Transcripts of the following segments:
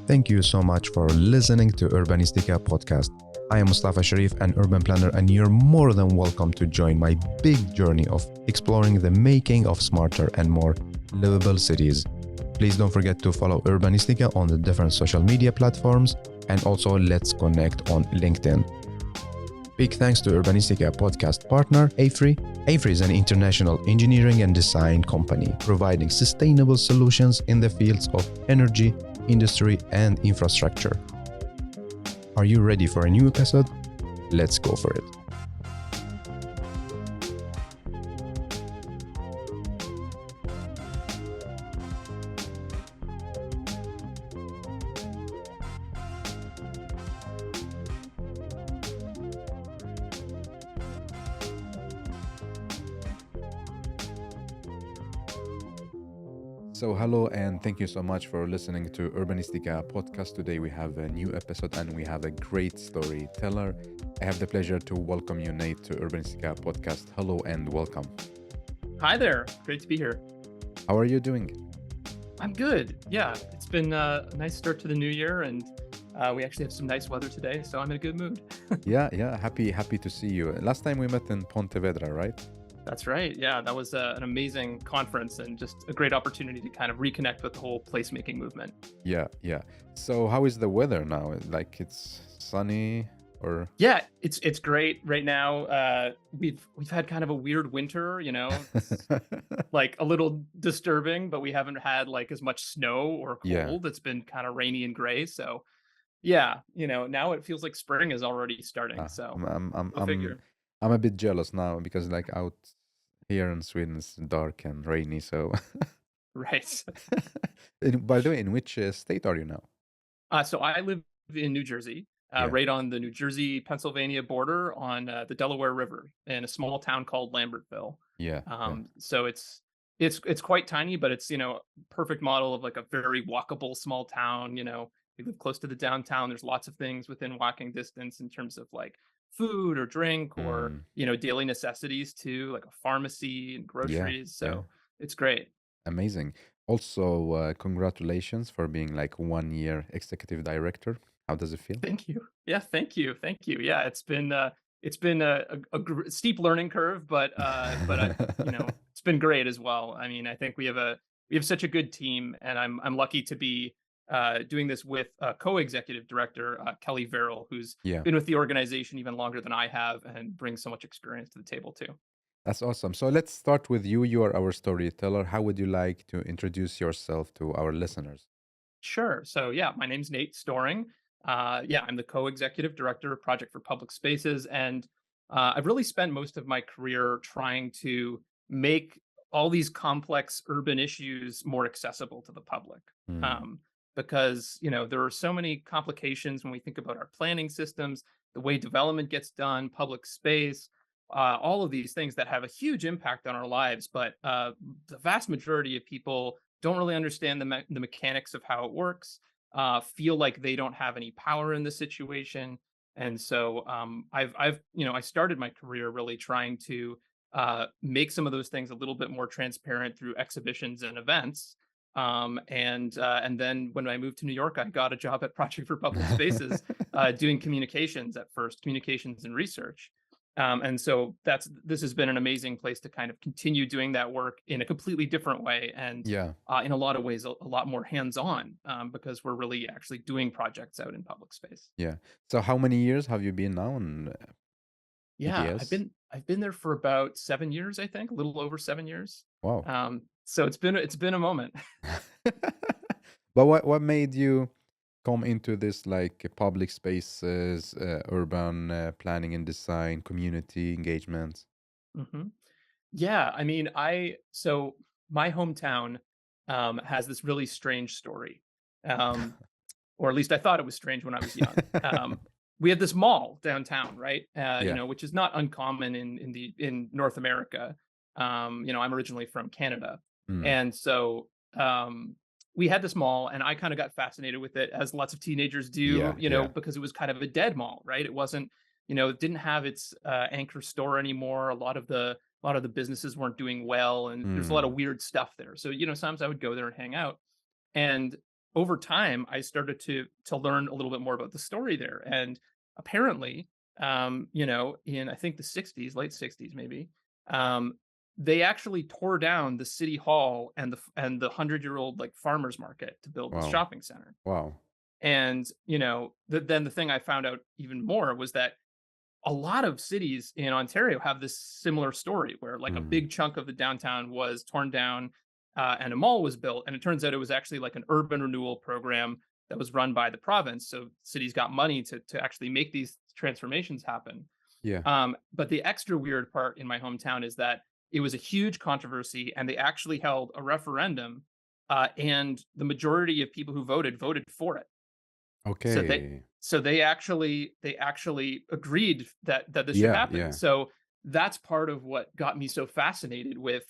Thank you so much for listening to Urbanistica Podcast. I am Mustafa, Sherif, an urban planner, and you're more than welcome to join my big journey of exploring the making of smarter and more livable cities. Please don't forget to follow Urbanistica on the different social media platforms, and also let's connect on LinkedIn. Big thanks to Urbanistica podcast partner AFRY. AFRY is an international engineering and design company providing sustainable solutions in the fields of energy, industry, and infrastructure. Are you ready for a new episode? Let's go for it. So hello and thank you so much for listening to Urbanistica Podcast. Today we have a new episode and we have a great storyteller. I have the pleasure to welcome you, Nate, to Urbanistica Podcast. Hello and welcome. Hi there. Great to be here. How are you doing? I'm good. Yeah, it's been a nice start to the new year, and we actually have some nice weather today, so I'm in a good mood. Yeah, happy to see you. Last time we met in Pontevedra, right? That's right. Yeah, that was an amazing conference and just a great opportunity to kind of reconnect with the whole placemaking movement. Yeah. So how is the weather now? Like it's sunny or? Yeah, it's great right now. We've had kind of a weird winter, it's like a little disturbing, but we haven't had like as much snow or cold. Yeah. It's been kind of rainy and gray. So yeah, now it feels like spring is already starting. So go figure. I'm a bit jealous now because like out here in Sweden it's dark and rainy. So Right. by the way, in which state are you now? So I live in New Jersey, Yeah. right on the New Jersey-Pennsylvania border on the Delaware River in a small town called Lambertville. Yeah. So it's quite tiny, but it's, perfect model of like a very walkable small town. We live close to the downtown. There's lots of things within walking distance in terms of like food or drink or, daily necessities too, like a pharmacy and groceries. So it's great. Amazing. Also, congratulations for being like 1 year executive director. How does it feel? Thank you. Yeah, thank you. Yeah, it's been steep learning curve, but it's been great as well. I mean, I think we have such a good team, and I'm lucky to be doing this with co-executive director Kelly Verrill, who's been with the organization even longer than I have and brings so much experience to the table too. That's awesome. So let's start with you. You are our storyteller. How would you like to introduce yourself to our listeners? Sure. So yeah, my name's Nate Storring. I'm the co-executive director of Project for Public Spaces, and I've really spent most of my career trying to make all these complex urban issues more accessible to the public. Because there are so many complications when we think about our planning systems, the way development gets done, public space, all of these things that have a huge impact on our lives. But the vast majority of people don't really understand the mechanics of how it works, feel like they don't have any power in the situation. And so I started my career really trying to make some of those things a little bit more transparent through exhibitions and events. And then when I moved to New York, I got a job at Project for Public Spaces, doing communications at first, communications and research. And so this has been an amazing place to kind of continue doing that work in a completely different way. And in a lot of ways, a lot more hands-on, because we're really actually doing projects out in public space. Yeah. So how many years have you been now in PPS? I've been there for about 7 years, I think, a little over 7 years. Wow. So it's been a moment. But what made you come into this like public spaces, urban planning and design, community engagement? Yeah, I mean, so my hometown has this really strange story, or at least I thought it was strange when I was young. We have this mall downtown, right? Which is not uncommon in North America. I'm originally from Canada, and so we had this mall, and I kind of got fascinated with it, as lots of teenagers do, because it was kind of a dead mall, right? It wasn't, it didn't have its anchor store anymore. A lot of the businesses weren't doing well, and there's a lot of weird stuff there. So, sometimes I would go there and hang out. And over time, I started to learn a little bit more about the story there. And apparently, in I think the 60s, late 60s maybe, um, they actually tore down the city hall and the 100-year-old like farmers market to build the Wow. shopping center. Wow. And then the thing I found out even more was that a lot of cities in Ontario have this similar story where like a Mm. big chunk of the downtown was torn down, and a mall was built. And it turns out it was actually like an urban renewal program that was run by the province. So cities got money to actually make these transformations happen. Yeah. But the extra weird part in my hometown is that it was a huge controversy, and they actually held a referendum, and the majority of people who voted for it. So they Okay. so they actually agreed that this should Yeah. happen. Yeah. So that's part of what got me so fascinated with,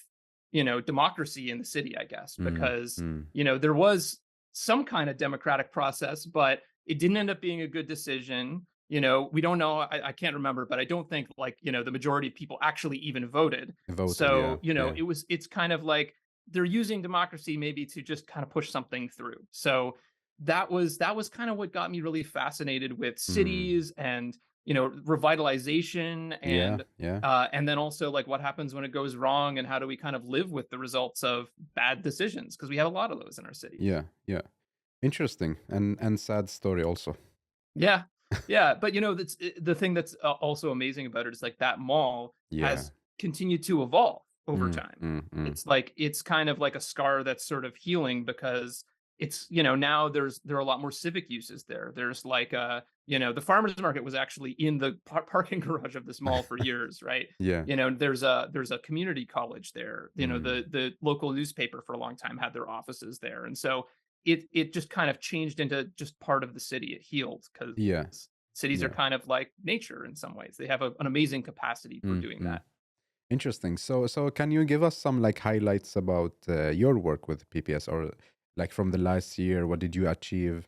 democracy in the city, I guess, Mm. because, Mm. there was some kind of democratic process, but it didn't end up being a good decision. We don't know. I can't remember, but I don't think like, the majority of people actually even voted. Voted. Yeah. So, Yeah. it's kind of like they're using democracy maybe to just kind of push something through. So that was kind of what got me really fascinated with Mm. cities and revitalization, Yeah. Yeah. and then also like what happens when it goes wrong and how do we kind of live with the results of bad decisions, because we have a lot of those in our cities. Yeah. Yeah. Interesting and sad story also. Yeah. Yeah, but the thing that's also amazing about it is like that mall Yeah. has continued to evolve over Mm. time. Mm. Mm. It's kind of like a scar that's sort of healing, because it's, now there are a lot more civic uses there. There's like the farmers market was actually in the parking garage of this mall for years, right? Yeah. There's a community college there. Mm. The local newspaper for a long time had their offices there. And so it just kind of changed into just part of the city. It healed because Yeah. cities are Yeah. kind of like nature in some ways. They have an amazing capacity for Mm. doing Mm. that. Interesting. So can you give us some like highlights about your work with PPS, or like from the last year? What did you achieve?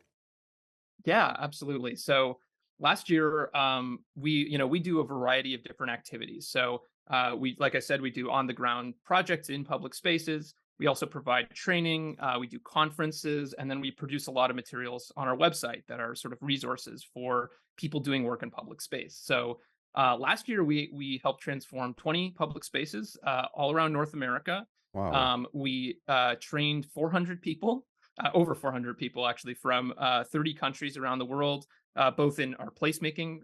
Yeah, absolutely. So last year, we do a variety of different activities. So like I said, we do on the ground projects in public spaces. We also provide training. We do conferences, and then we produce a lot of materials on our website that are sort of resources for people doing work in public space. So last year, we helped transform 20 public spaces all around North America. Wow. We trained 400 people, over 400 people actually, from 30 countries around the world, both in our placemaking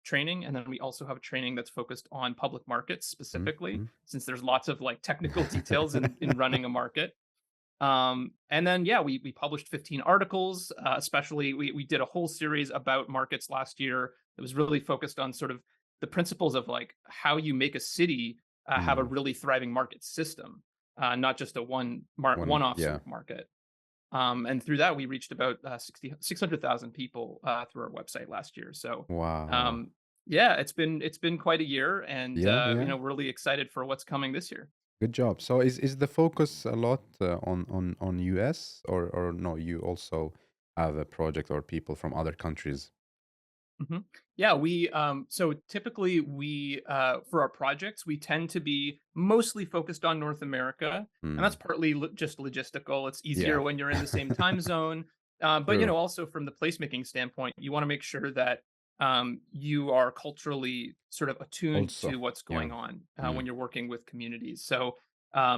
training, and then we also have a training that's focused on public markets Mm. specifically, Mm. since there's lots of like technical details in running a market. And then yeah, we published 15 articles. Especially we did a whole series about markets last year that was really focused on sort of the principles of like how you make a city have a Mm. really thriving market system, not just a One. one-off sort Yeah. of market. And through that, we reached about 600,000 people through our website last year. So, Wow. um, yeah, it's been quite a year, and Yeah. Yeah. we're really excited for what's coming this year. Good job. So is the focus a lot on US, or no? You also have a project or people from other countries. Mhm. Yeah, so typically for our projects, we tend to be mostly focused on North America, and Mm. that's partly just logistical. It's Yeah. easier when you're in the same time zone. But True. also from the placemaking standpoint, you want to make sure that you are culturally sort of attuned Also. to what's Yeah. going on when Mm. you're working with communities. So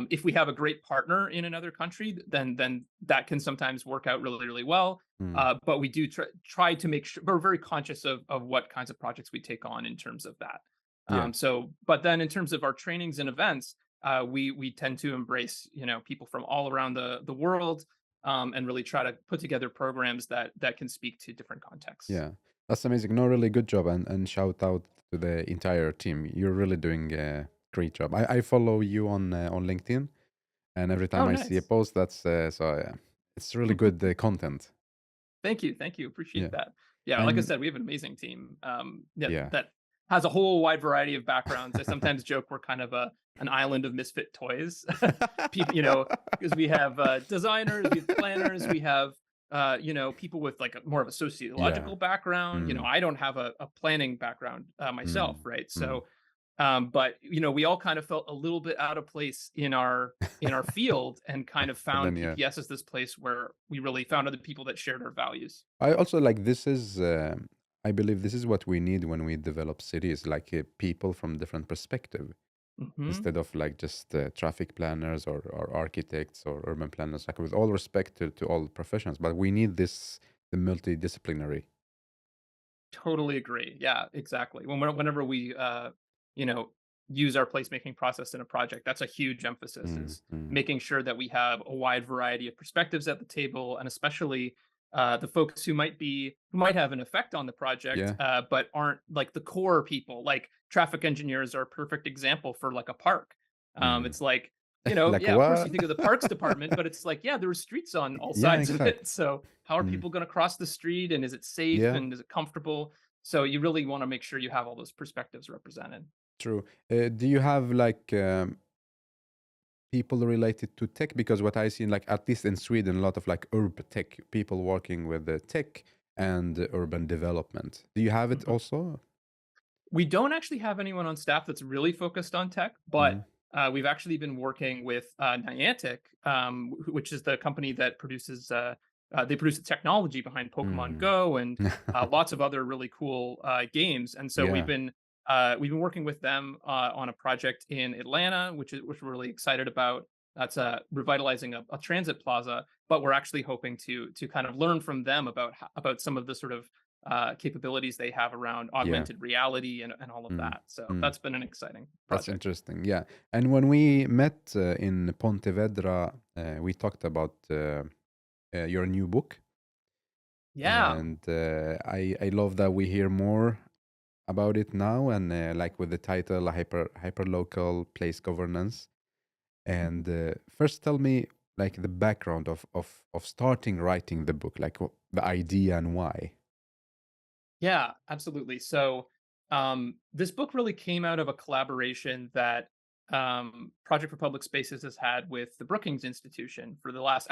if we have a great partner in another country, then that can sometimes work out really, really well. Mm. But we do try to make sure we're very conscious of what kinds of projects we take on in terms of that. Yeah. But then in terms of our trainings and events, we tend to embrace people from all around the world, and really try to put together programs that can speak to different contexts. Yeah. That's amazing. No, really good job, and shout out to the entire team. You're really doing a great job. I follow you on LinkedIn, and every time Oh, I see a nice. post, that's it's really good content. Thank you. Appreciate Yeah. that. Yeah, like I And said, we have an amazing team. Yeah, yeah. that has a whole wide variety of backgrounds. I sometimes joke we're kind of an island of misfit toys. People, because we have designers, we have planners, we have people with like more of a Yeah. sociological background. Mm. I don't have a planning background myself, Mm. right? Mm. So But we all kind of felt a little bit out of place in our field, and kind of And found then yeah, PPS as this place where we really found other people that shared our values. I also like this is I believe this is what we need when we develop cities, like people from different perspective Hmm. instead of like just traffic planners or architects or urban planners. Like with all respect to all professions, but we need this the multidisciplinary. Totally agree. Yeah, exactly. Whenever we you know use our placemaking process in a project, that's a huge emphasis, Mm, is mm. making sure that we have a wide variety of perspectives at the table, and especially the folks who might have an effect on the project, Yeah. but aren't like the core people. Like traffic engineers are a perfect example for like a park. Mm. It's like, Like yeah, of course you what? think of the parks department, but it's like, yeah, there were streets on all Yeah, sides of exact. it. So how are Mm. people going to cross the street, and is it safe, Yeah, and is it comfortable? So you really want to make sure you have all those perspectives represented. true. Do you have like people related to tech? Because what I see, like at least in Sweden, a lot of like urban tech people working with the tech and urban development. Do you have it Mhm. also? We don't actually have anyone on staff that's really focused on tech, but Mm. we've actually been working with Niantic, which is the company that produces they produce the technology behind Pokemon Mm. Go and lots of other really cool games. And so Yeah. we've been working with them on a project in Atlanta, which we're really excited about. That's revitalizing a transit plaza, but we're actually hoping to kind of learn from them about some of the sort of capabilities they have around Yeah. augmented reality and all of Mm. that. So Mm. that's been an exciting That's project. interesting. Yeah. And when we met in Pontevedra, we talked about your new book. Yeah. And I love that we hear more about it now, and like with the title Hyperlocal Place Governance. Mhm. And first, tell me like the background of starting writing the book, like the idea and why. Yeah, absolutely. So this book really came out of a collaboration that Project for Public Spaces has had with the Brookings Institution for the last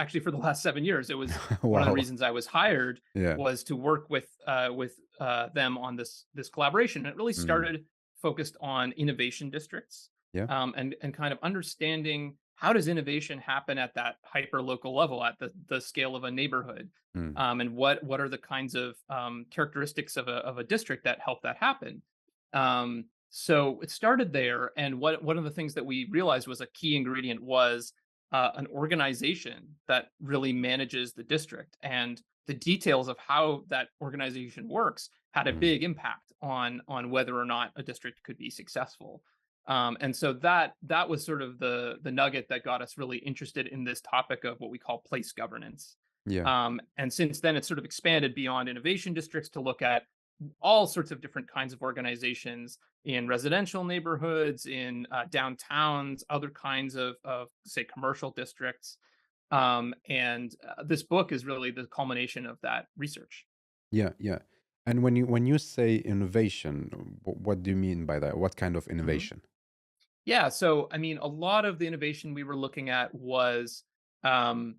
7 years. It was one of the Wow. reasons I was hired, Yeah. was to work with them on this collaboration. It really Mm. started focused on innovation districts, Yeah. and kind of understanding how does innovation happen at that hyper local level, at the scale of a neighborhood, Mm. and what are the kinds of characteristics of a district that help that happen. So it started there, and what one of the things that we realized was a key ingredient was an organization that really manages the district, and the details of how that organization works had a Mm. big impact on whether or not a district could be successful. And so that was sort of the nugget that got us really interested in this topic of what we call place governance. Yeah. And since then, it's sort of expanded beyond innovation districts to look at all sorts of different kinds of organizations in residential neighborhoods, in downtowns, other kinds of say commercial districts. And this book is really the culmination of that research. Yeah. Yeah. And when you say innovation, what do you mean by that? What kind of Mhm. innovation? Yeah, so I mean, a lot of the innovation we were looking at was um,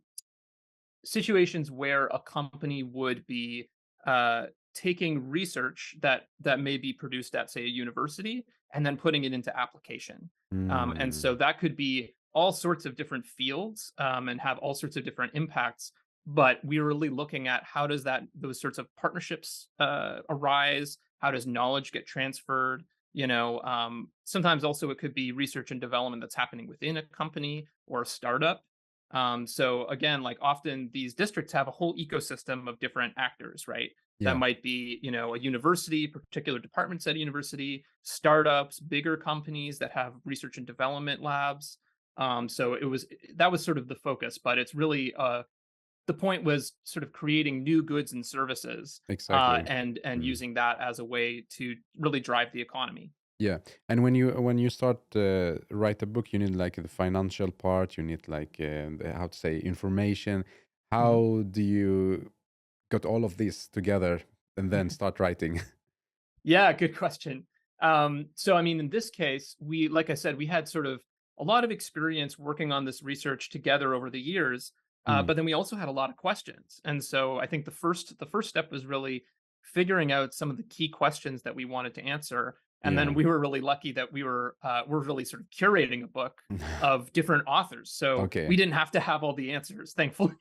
situations where a company would be uh, taking research that may be produced at, say, a university, and then putting it into application. And so Mm. that could be all sorts of different fields, and have all sorts of different impacts. But we were really looking at how does those sorts of partnerships arise? How does knowledge get transferred? Sometimes also it could be research and development that's happening within a company or a startup. So again, like often these districts have a whole ecosystem of different actors, right? That Yeah. might be, a university, particular departments at a university, startups, bigger companies that have research and development labs. So that was sort of the focus, but it's really the point was sort of creating new goods and services, Exactly. and Mm. using that as a way to really drive the economy. Yeah, and when you start write a book, you need like the financial part. You need like how to say information. Mhm. How do you got all of this together and then start writing? Yeah, good question. So I mean, in this case, like I said, we had sort of a lot of experience working on this research together over the years, Mm. but then we also had a lot of questions. And so I think the first step was really figuring out some of the key questions that we wanted to answer, And then Yeah. we were really lucky that we're really sort of curating a book of different authors. So Okay. we didn't have to have all the answers, thankfully.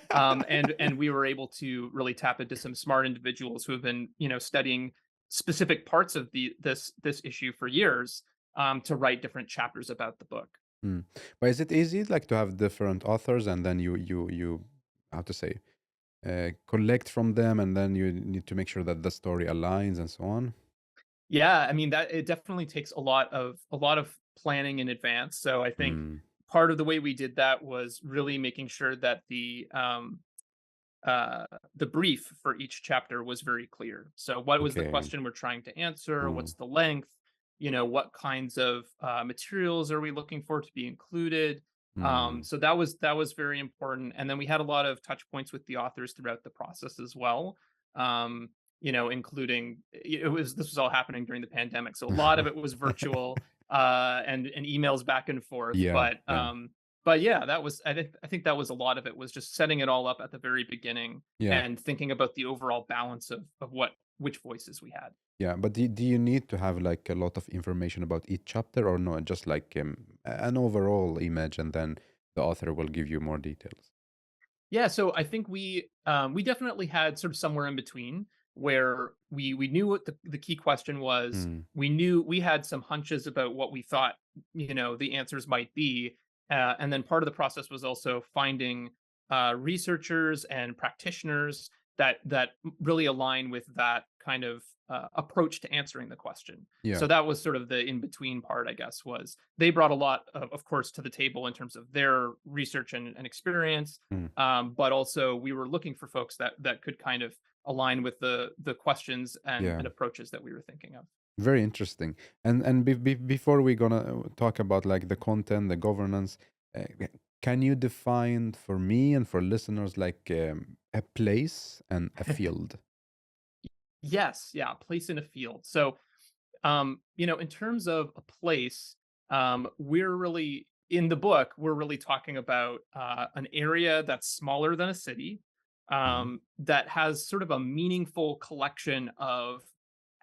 And we were able to really tap into some smart individuals who have been, studying specific parts of this issue for years, to write different chapters about the book. Mm. But is it easy like to have different authors and then you how to say collect from them and then you need to make sure that the story aligns and so on? Yeah, I mean that it definitely takes a lot of planning in advance. So I think Mm. part of the way we did that was really making sure that the brief for each chapter was very clear. So what was the Okay. question we're trying to answer? Mm. What's the length? What kinds of materials are we looking for to be included? Mm. So that was very important. And then we had a lot of touch points with the authors throughout the process as well. Including this was all happening during the pandemic, so a lot of it was virtual, and emails back and forth. Yeah, But yeah, yeah, I think that was a lot of it was just setting it all up at the very beginning yeah, and thinking about the overall balance of which voices we had. yeah. But do you need to have like a lot of information about each chapter or no? Just like an overall image, and then the author will give you more details. Yeah, so I think we definitely had sort of somewhere in between where we knew what the key question was. Mm. We knew we had some hunches about what we thought the answers might be, and then part of the process was also finding researchers and practitioners that really align with that kind of approach to answering the question. Yeah. So that was sort of the in between part, I guess. Was they brought a lot of course, to the table in terms of their research and experience, Mm. but also we were looking for folks that could kind of align with the questions Yeah. and approaches that we were thinking of. Very interesting. And before we gonna talk about like the content, the governance, can you define for me and for listeners like a place and a field? Yes, yeah, place in a field. So in terms of a place, we're really in the book, we're really talking about an area that's smaller than a city, Mm. that has sort of a meaningful collection of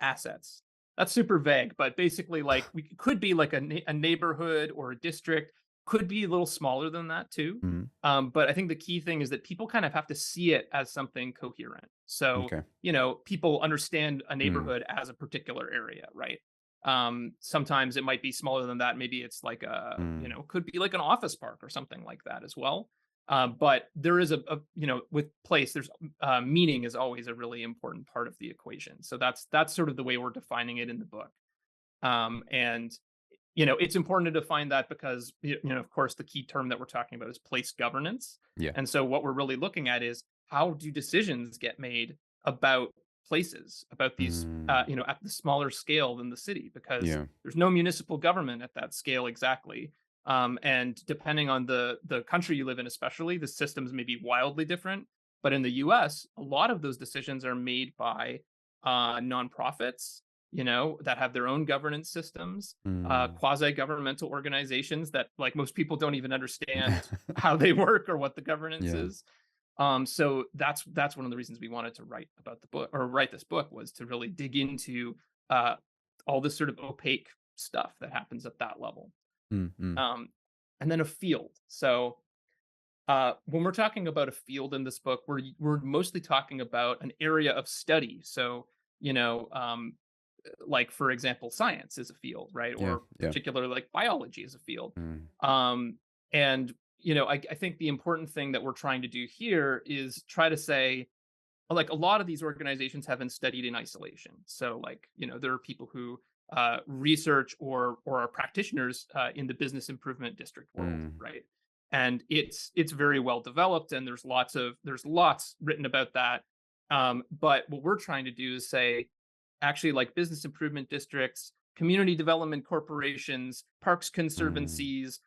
assets. That's super vague, but basically, like, we could be like a neighborhood or a district, could be a little smaller than that too. Mm. But I think the key thing is that people kind of have to see it as something coherent. So, Okay. people understand a Mm. neighborhood as a particular area, right? Sometimes it might be smaller than that. Maybe it's like Mm. could be like an office park or something like that as well. But there is with place, there's meaning is always a really important part of the equation. So that's sort of the way we're defining it in the book. And it's important to define that because of course, the key term that we're talking about is place governance. Yeah. And so what we're really looking at is how do decisions get made about places, about these Mm. at the smaller scale than the city, because Yeah. there's no municipal government at that scale exactly. And depending on the country you live in, especially, the systems may be wildly different. But in the US, a lot of those decisions are made by nonprofits, that have their own governance systems, Mm. quasi-governmental organizations that, like, most people don't even understand how they work or what the governance Yeah. is. So that's one of the reasons we wanted to write about the book, or write this book, was to really dig into uh, all this sort of opaque stuff that happens at that level. Mm. Mm. Um, and then a field. So when we're talking about a field in this book, we're mostly talking about an area of study. So you know, um, like, for example, science is a field, right? Yeah. Or Yeah. particularly like biology is a field. Mm. And I think the important thing that we're trying to do here is try to say, like, a lot of these organizations have been studied in isolation. So, like, there are people who research or are practitioners in the business improvement district world, Mm. right? And it's very well developed, and there's lots written about that. But what we're trying to do is say, actually, like, business improvement districts, community development corporations, parks Mm. conservancies,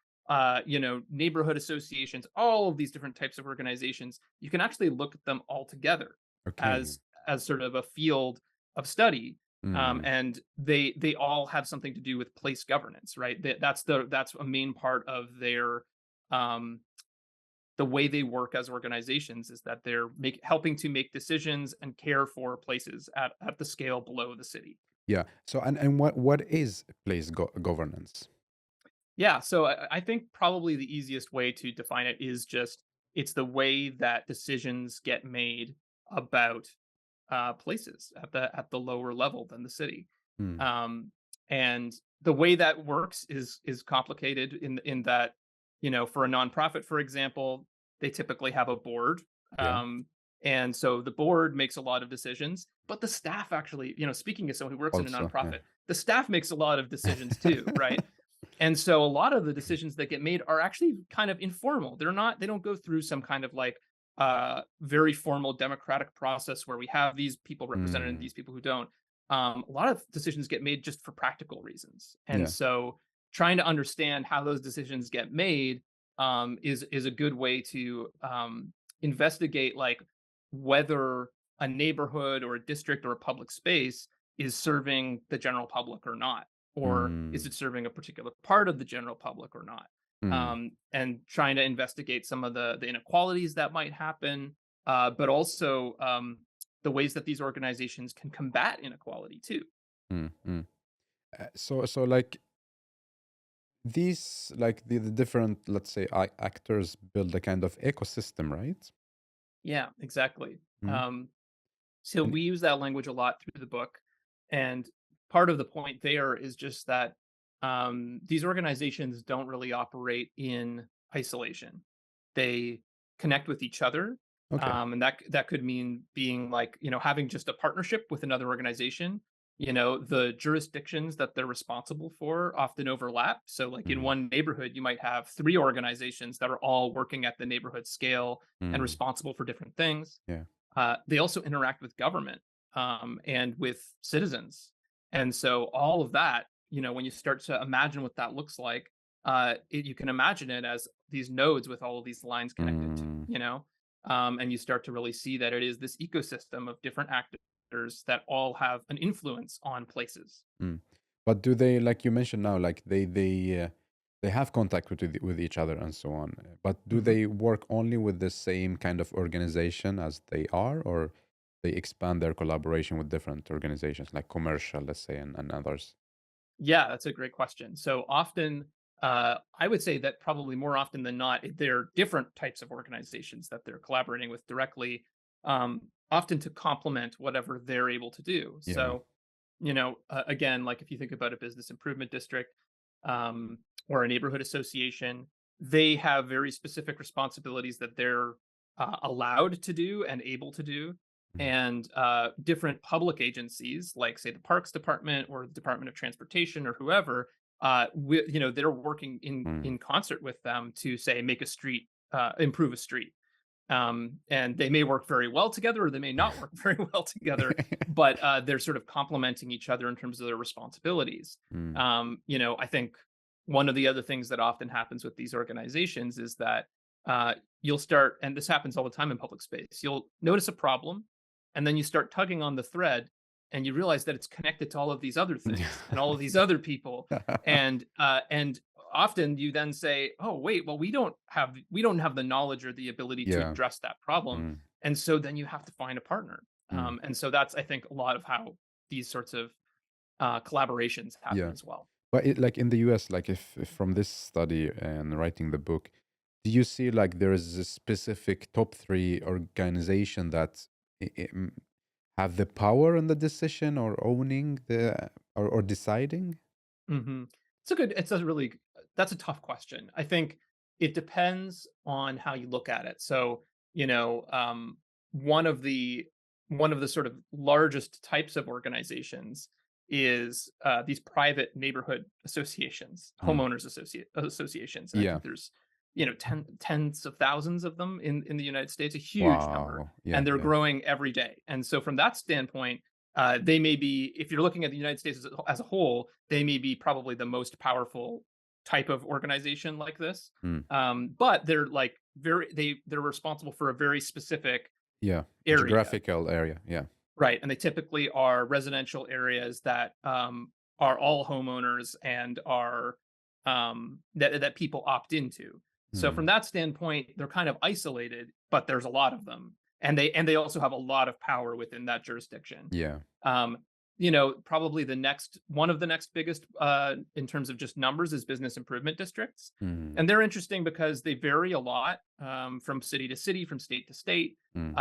neighborhood associations, all of these different types of organizations, you can actually look at them all together Okay. as sort of a field of study. Mm. And they all have something to do with place governance, right? That's a main part of their um, the way they work as organizations, is that they're helping to make decisions and care for places at the scale below the city. Yeah. So and what is place governance? Yeah, so I think probably the easiest way to define it is just it's the way that decisions get made about places at the lower level than the city. Mm, Um, and the way that works is complicated in that, for a nonprofit, for example, they typically have a board. yeah. Um, and so the board makes a lot of decisions, but the staff actually, speaking as someone who works in a Also, yeah. nonprofit, the staff makes a lot of decisions too, right? And so a lot of the decisions that get made are actually kind of informal. They don't go through some kind of like very formal democratic process where we have these people represented and Mm, these people who don't. A lot of decisions get made just for practical reasons. And yeah. so trying to understand how those decisions get made is a good way to investigate like whether a neighborhood or a district or a public space is serving the general public or not, or is Mm, it serving a particular part of the general public or not. mm, And trying to investigate some of the inequalities that might happen, but also the ways that these organizations can combat inequality too. mm. So like these, like the different, let's say, actors build a kind of ecosystem, right? Yeah, exactly. Mm. Um, so And we use that language a lot through the book, and part of the point there is just that these organizations don't really operate in isolation. They connect with each other, okay. and that could mean being like having just a partnership with another organization. The jurisdictions that they're responsible for often overlap. So, like in Mm, one neighborhood, you might have three organizations that are all working at the neighborhood scale and mm, responsible for different things. yeah. They also interact with government and with citizens. And so all of that, when you start to imagine what that looks like, you can imagine it as these nodes with all of these lines connected to, Mm, and you start to really see that it is this ecosystem of different actors that all have an influence on places. mm. But do they, like you mentioned now, like they have contact with each other and so on. But do Mhm. they work only with the same kind of organization as they are, or they expand their collaboration with different organizations, like commercial, let's say, and others? Yeah, that's a great question. So often, I would say that probably more often than not, they're different types of organizations that they're collaborating with directly, often to complement whatever they're able to do. Yeah. So, again, like if you think about a business improvement district or a neighborhood association, they have very specific responsibilities that they're allowed to do and able to do. Mm, And different public agencies, like say the Parks Department or the Department of Transportation or whoever, they're working mm. in concert with them to say make a street, improve a street. And they may work very well together, or they may not work very well together, but they're sort of complementing each other in terms of their responsibilities. Mm, I think one of the other things that often happens with these organizations is that you'll start, and this happens all the time in public space, you'll notice a problem, and then you start tugging on the thread, and you realize that it's connected to all of these other things and all of these other people, and often you then say, oh wait, well we don't have the knowledge or the ability to yeah. address that problem, Mm, and so then you have to find a partner. mm, And so that's, I think, a lot of how these sorts of collaborations happen yeah. as well. But like in the US, like if from this study and writing the book, do you see like there is a specific top three organization that have the power in the decision or owning or deciding? Hmm. That's a tough question. I think it depends on how you look at it. So, you know, um, one of the one of the sort of largest types of organizations is these private neighborhood associations, Mm. associations, and I Yeah. think there's tens of thousands of them in the United States, a huge number, Wow. Yeah. and they're Yeah. growing every day. And so, from that standpoint, they may be, if you're looking at the United States as a whole, they may be probably the most powerful type of organization like this. Mm. But they're like they're responsible for a very specific Yeah. area, Geographical area. Yeah. right? And they typically are residential areas that are all homeowners and are that people opt into. So Mm. from that standpoint, they're kind of isolated, but there's a lot of them, and they also have a lot of power within that jurisdiction. Yeah. Um, probably one of the next biggest in terms of just numbers is business improvement districts. Mm, And they're interesting because they vary a lot from city to city, from state to state. mm,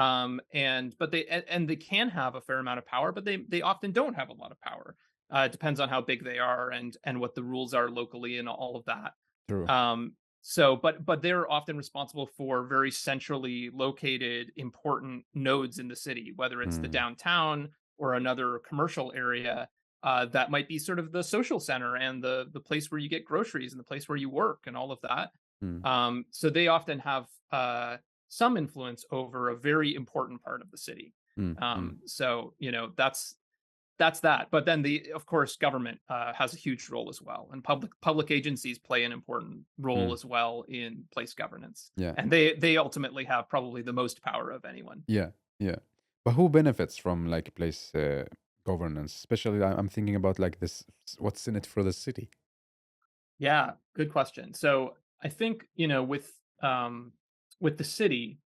But they can have a fair amount of power, but they often don't have a lot of power. It depends on how big they are and what the rules are locally and all of that. true. But they're often responsible for very centrally located important nodes in the city, whether it's the Mm, downtown or another commercial area that might be sort of the social center and the place where you get groceries and the place where you work and all of that. mm, So they often have some influence over a very important part of the city. mm, mm. So that's that. But then of course, government has a huge role as well, and public agencies play an important role Mm, as well in place governance, yeah, and they ultimately have probably the most power of anyone. yeah, yeah. But who benefits from like place governance? Especially, I'm thinking about like this. What's in it for the city? Yeah, good question. So I think with the city,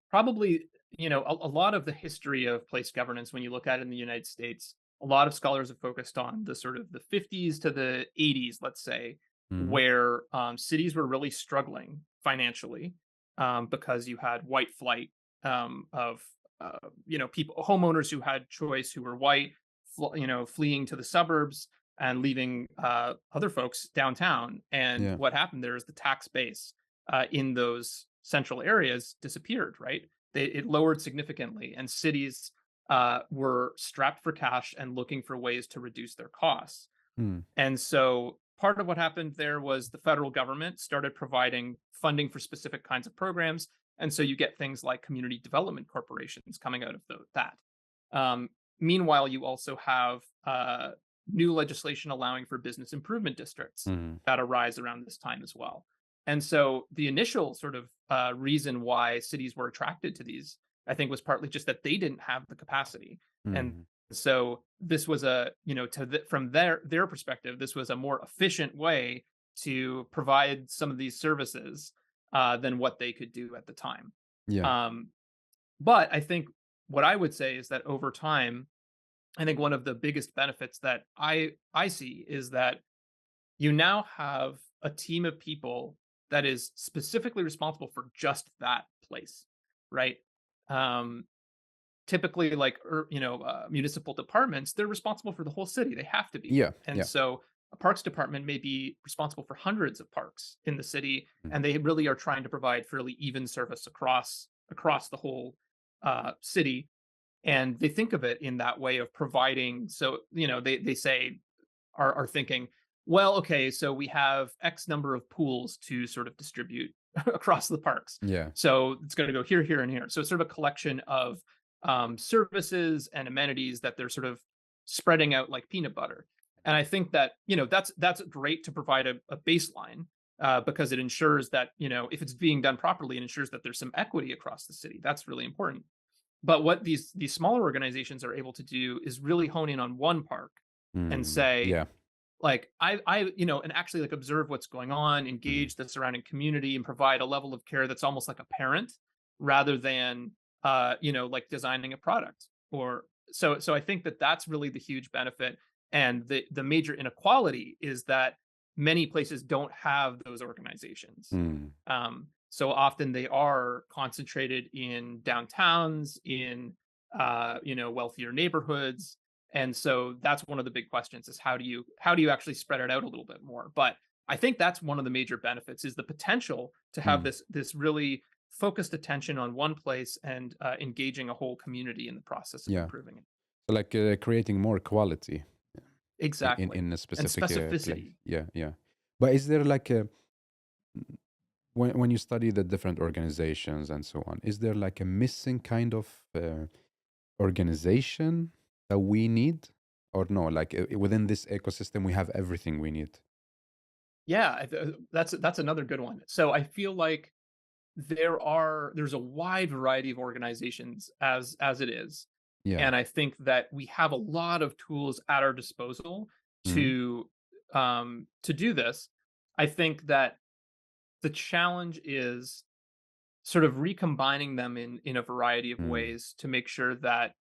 probably a lot of the history of place governance, when you look at it in the United States, a lot of scholars have focused on the sort of the 50s to the 80s, let's say, Mm, where cities were really struggling financially because you had white flight of people, homeowners who had choice, who were white, fleeing to the suburbs and leaving other folks downtown. And yeah. what happened there is the tax base in those central areas disappeared, right? It lowered significantly, and cities were strapped for cash and looking for ways to reduce their costs. Mm, And so part of what happened there was the federal government started providing funding for specific kinds of programs. And so you get things like community development corporations coming out of that. Um, Meanwhile, you also have new legislation allowing for business improvement districts mm, that arise around this time as well. And so the initial sort of reason why cities were attracted to these, I think, was partly just that they didn't have the capacity. And mm, so this was from their perspective, this was a more efficient way to provide some of these services than what they could do at the time. yeah. Um, but I think what I would say is that over time, I think one of the biggest benefits that I see is that you now have a team of people that is specifically responsible for just that place, right? Um, Typically, like municipal departments, they're responsible for the whole city. They have to be, Yeah. and Yeah. so a parks department may be responsible for hundreds of parks in the city, Mm, and they really are trying to provide fairly even service across the whole city. And they think of it in that way of providing. So they say are thinking, well, okay, so we have X number of pools to sort of distribute across the parks. yeah. So it's going to go here, here, and here. So it's sort of a collection of services and amenities that they're sort of spreading out like peanut butter. And I think that that's great to provide a baseline because it ensures that if it's being done properly, it ensures that there's some equity across the city. That's really important. But what these smaller organizations are able to do is really hone in on one park and Mm, say, yeah. like, and actually like observe what's going on, Mm, engage the surrounding community, and provide a level of care that's almost like a parent rather than like designing a product. Or so I think that that's really the huge benefit. And the major inequality is that many places don't have those organizations. mm, So often they are concentrated in downtowns, in wealthier neighborhoods. And so that's one of the big questions: is how do you actually spread it out a little bit more? But I think that's one of the major benefits, is the potential to have mm, this really focused attention on one place and engaging a whole community in the process of yeah. improving it. So like creating more quality Exactly. in a And specific place. specificity. Yeah. Yeah. But is there like a when you study the different organizations and so on, is there like a missing kind of organization that we need, or no? Like within this ecosystem, we have everything we need. Yeah, that's another good one. So I feel like there's a wide variety of organizations as it is. Yeah. And I think that we have a lot of tools at our disposal Mm, to do this. I think that the challenge is sort of recombining them in a variety of mm, ways to make sure that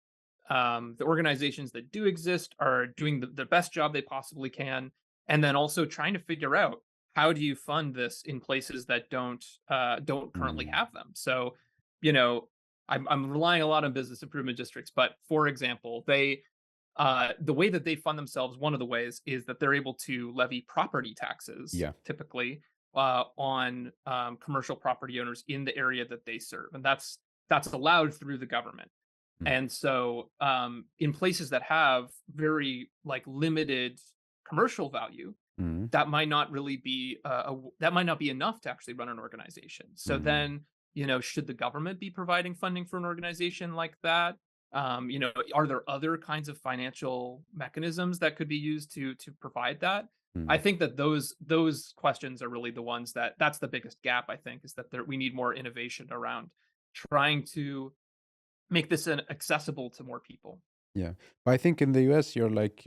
the organizations that do exist are doing the best job they possibly can, and then also trying to figure out how do you fund this in places that don't currently Mm. have them. So, you know, I'm relying a lot on business improvement districts, but for example, the way that they fund themselves, one of the ways is that they're able to levy property taxes, Yeah. typically on commercial property owners in the area that they serve, and that's allowed through the government. Mm. And so, in places that have very like limited commercial value, Mm. that might not really be that might not be enough to actually run an organization. So Mm. then, should the government be providing funding for an organization like that? Are there other kinds of financial mechanisms that could be used to provide that? I Mm. think that those questions are really the ones that's the biggest gap. I think is that we need more innovation around trying to make this accessible to more people. Yeah, but I think in the US you're like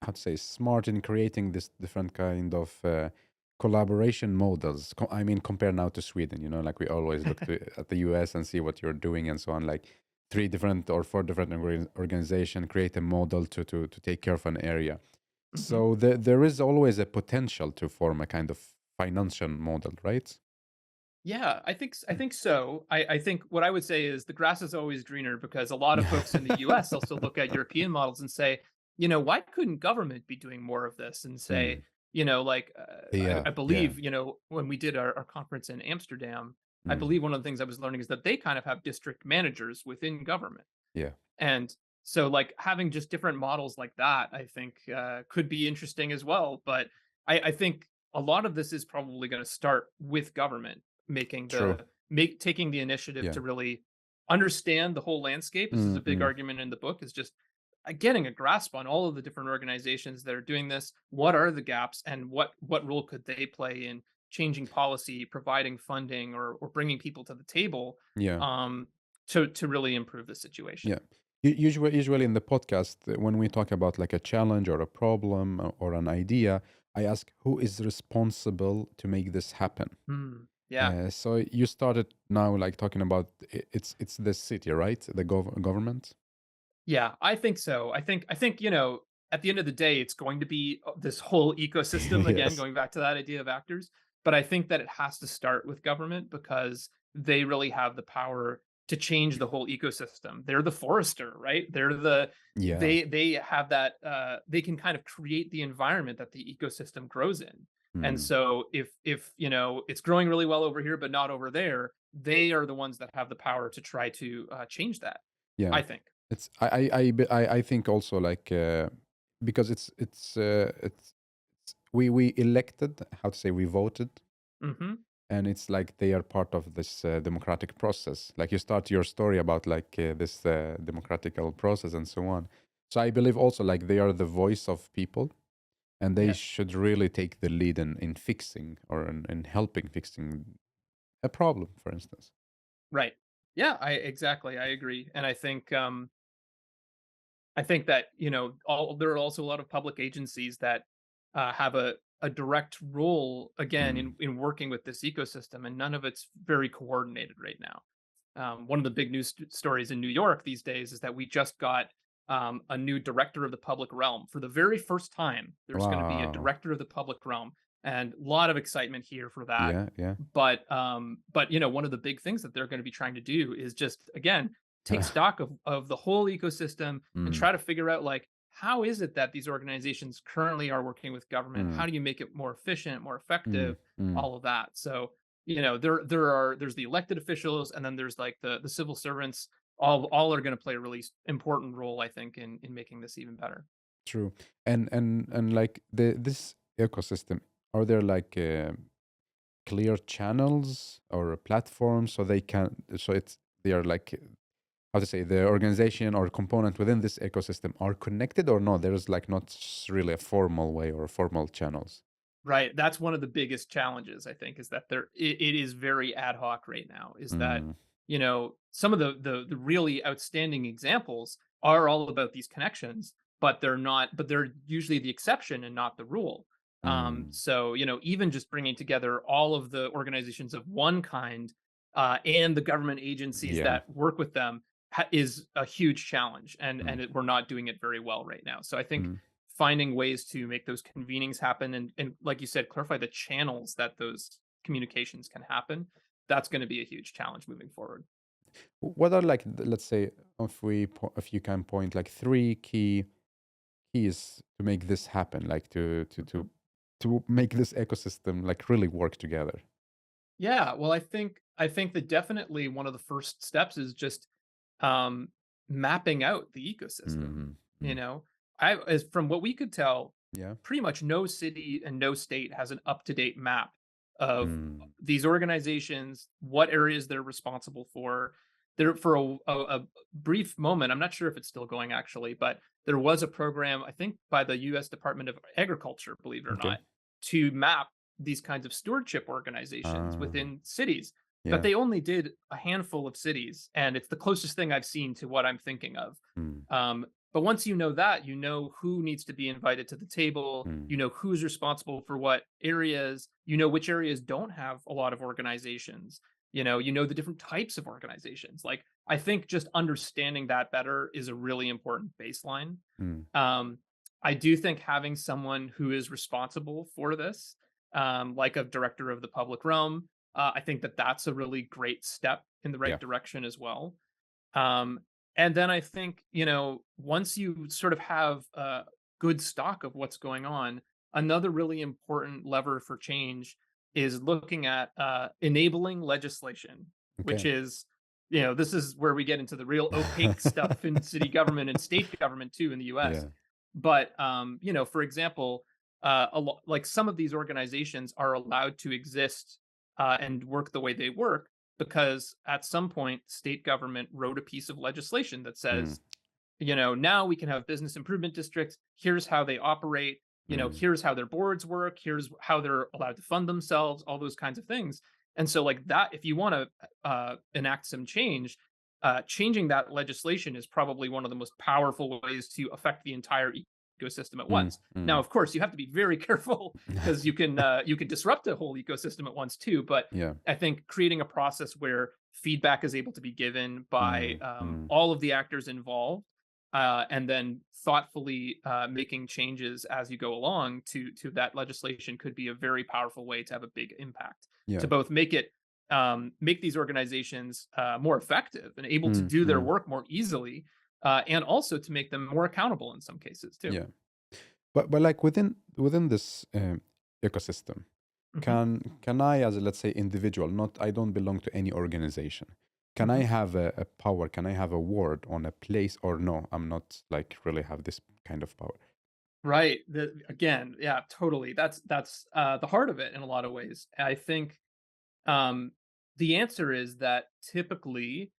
how to say smart in creating this different kind of collaboration models. I mean, compare now to Sweden. Like we always look at the US and see what you're doing and so on. Like three different or four different organization create a model to take care of an area. Mhm. So there is always a potential to form a kind of financial model, right? Yeah, I think so. I think what I would say is the grass is always greener, because a lot of folks in the US also look at European models and say, why couldn't government be doing more of this? And say, Mm. Yeah, I yeah. believe, when we did our conference in Amsterdam, I Mm. believe one of the things I was learning is that they kind of have district managers within government. Yeah. And so, like, having just different models like that, I think could be interesting as well. But I think a lot of this is probably going to start with government True. taking the initiative Yeah. to really understand the whole landscape. This is a big Mm. argument in the book, is just getting a grasp on all of the different organizations that are doing this. What are the gaps, and what role could they play in changing policy, providing funding, or bringing people to the table, Yeah. um, to really improve the situation. Yeah. Usually in the podcast, when we talk about like a challenge or a problem or an idea, I ask who is responsible to make this happen. Yeah. So you started now like talking about it's the city, right? The government. Yeah, I think so. I think, at the end of the day, it's going to be this whole ecosystem, again, Yes. going back to that idea of actors. But I think that it has to start with government, because they really have the power to change the whole ecosystem. They're the forester, right? Yeah. They have that they can kind of create the environment that the ecosystem grows in. And Mm. so if it's growing really well over here but not over there, they are the ones that have the power to try to change that, Yeah. I think. It's I think also like because it's we elected, how to say, we voted, Hmm. and it's like they are part of this democratic process. Like you start your story about like this democratical process and so on. So I believe also like they are the voice of people, and they Yes. should really take the lead in fixing or in helping fixing a problem, for instance. Right. Yeah, I exactly. I agree. And I think that, there are also a lot of public agencies that have a direct role, again, Mm. in working with this ecosystem, and none of it's very coordinated right now. One of the big news stories in New York these days is that we just got a new director of the public realm. For the very first time, there's going to be a Wow. director of the public realm, and a lot of excitement here for that. Yeah, yeah. But one of the big things that they're going to be trying to do is just, again, take stock of the whole ecosystem and Mm. try to figure out, like, how is it that these organizations currently are working with government? Mm. How do you make it more efficient, more Mm. effective, Mm. all of that? So, there's the elected officials, and then there's like the civil servants. All are going to play a really important role, I think, in making this even better. True. And like this ecosystem, are there like clear channels or platforms so they can so it's they are like how to say the organization or component within this ecosystem are connected, or no? There is like not really a formal way or formal channels. Right. That's one of the biggest challenges, I think, is that it is very ad hoc right now. Is that, Mm. some of the really outstanding examples are all about these connections, but they're not. But they're usually the exception and not the rule. Mm. So, even just bringing together all of the organizations of one kind, and the government agencies Yeah. that work with them, is a huge challenge, and we're not doing it very well right now. So I think Mm. finding ways to make those convenings happen, and like you said, clarify the channels that those communications can happen, that's going to be a huge challenge moving forward. What are like let's say if you can point like three keys to make this happen, like to make this ecosystem like really work together. Yeah, well, I think that definitely one of the first steps is just um, mapping out the ecosystem. Mhm. You Mm. know, as from what we could tell, Yeah. pretty much no city and no state has an up-to-date map of Mm. these organizations, what areas they're responsible for. There for a brief moment, I'm not sure if it's still going actually, but there was a program, I think by the US Department of Agriculture, believe it or Okay. not, to map these kinds of stewardship organizations Ah. within cities. But Yeah. they only did a handful of cities, and it's the closest thing I've seen to what I'm thinking of. Mm. But once you know that, you know who needs to be invited to the table, Mm. you know who's responsible for what areas, you know which areas don't have a lot of organizations, you know the different types of organizations. Like, I think just understanding that better is a really important baseline. Mm. Um, I do think having someone who is responsible for this, like a director of the public realm, I think that that's a really great step in the Yeah. right direction as well. Um, and then I think, once you sort of have a good stock of what's going on, another really important lever for change is looking at enabling legislation, which Okay. is, this is where we get into the real opaque stuff in city government and state government too in the US. Yeah. But, for example, like some of these organizations are allowed to exist and work the way they work because at some point state government wrote a piece of legislation that Mm. says, now we can have business improvement districts. Here's how they operate. Mm. Here's how their boards work. Here's how they're allowed to fund themselves, all those kinds of things. And so, like that, if you want to enact some change, changing that legislation is probably one of the most powerful ways to affect the entire ecosystem at Mm. once. Now, Mm. of course, you have to be very careful because you can disrupt a whole ecosystem at once too. But Yeah. I think creating a process where feedback is able to be given by Mm. Mm. all of the actors involved, and then thoughtfully making changes as you go along to that legislation could be a very powerful way to have a big impact to Yeah. both make these organizations more effective and able to Mm. do their Mm. work more easily, and also to make them more accountable in some cases too. Yeah. But like within this ecosystem, Hmm. can I, as a, let's say, individual, not I don't belong to any organization, can I Hmm. have a power? Can I have a word on a place, or no? I'm not like really have this kind of power. Right. Again, yeah, totally. That's the heart of it in a lot of ways. I think Um, the answer is that typically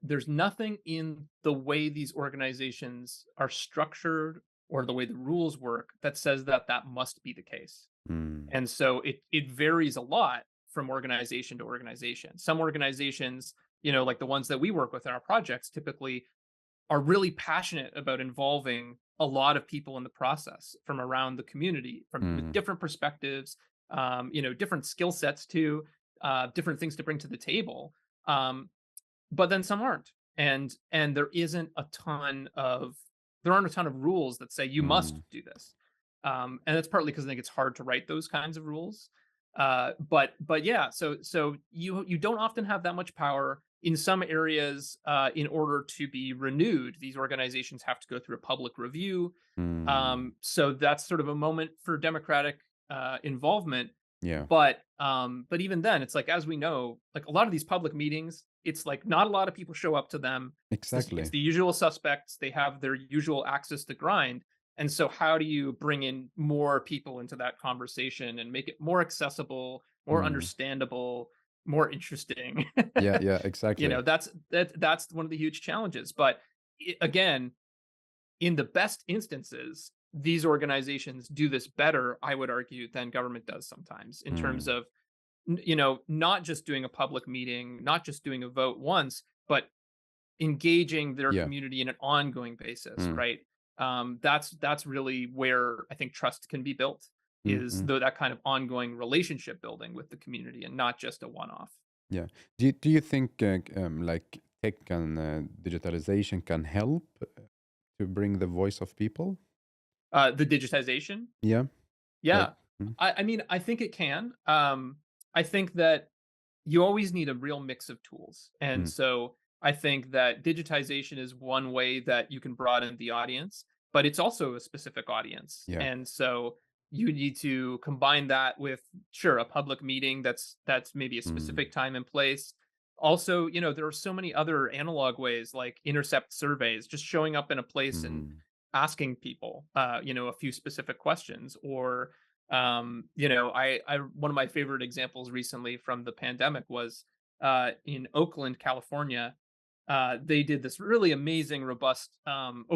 there's nothing in the way these organizations are structured or the way the rules work that says that that must be the case. Mm. And so it varies a lot from organization to organization. Some organizations, like the ones that we work with in our projects, typically are really passionate about involving a lot of people in the process from around the community, from with Mm. different perspectives, different skill sets too, different things to bring to the table. But then some aren't, and there aren't a ton of rules that say you must Mm. do this, and that's partly because I think it's hard to write those kinds of rules. But yeah, so you don't often have that much power in some areas. In order to be renewed, these organizations have to go through a public review. Mm. So that's sort of a moment for democratic involvement. Yeah. But even then, it's like, as we know, like a lot of these public meetings, it's like not a lot of people show up to them. It's Exactly. the usual suspects. They have their usual axis to grind. And so how do you bring in more people into that conversation and make it more accessible, more Mm. understandable, more interesting? Yeah. Yeah. Exactly. That's one of the huge challenges. But again, in the best instances, these organizations do this better, I would argue, than government does sometimes in terms Mm. of, not just doing a public meeting, not just doing a vote once, but engaging their Yeah. community in an ongoing basis, Mm. right? That's really where I think trust can be built, Mm. is Mm. though that kind of ongoing relationship building with the community and not just a one-off. Yeah. Do you think like tech and digitalization can help to bring the voice of people? The digitization. Yeah. Yeah. Like, mm, I mean, I think it can. I think that you always need a real mix of tools. And mm, so I think that digitization is one way that you can broaden the audience, but it's also a specific audience. yeah. And so you need to combine that with, sure, a public meeting that's maybe a Mm, specific time and place. Also, there are so many other analog ways like intercept surveys, just showing up in a place and mm, asking people a few specific questions. Or I one of my favorite examples recently from the pandemic was in Oakland, California. They did this really amazing, robust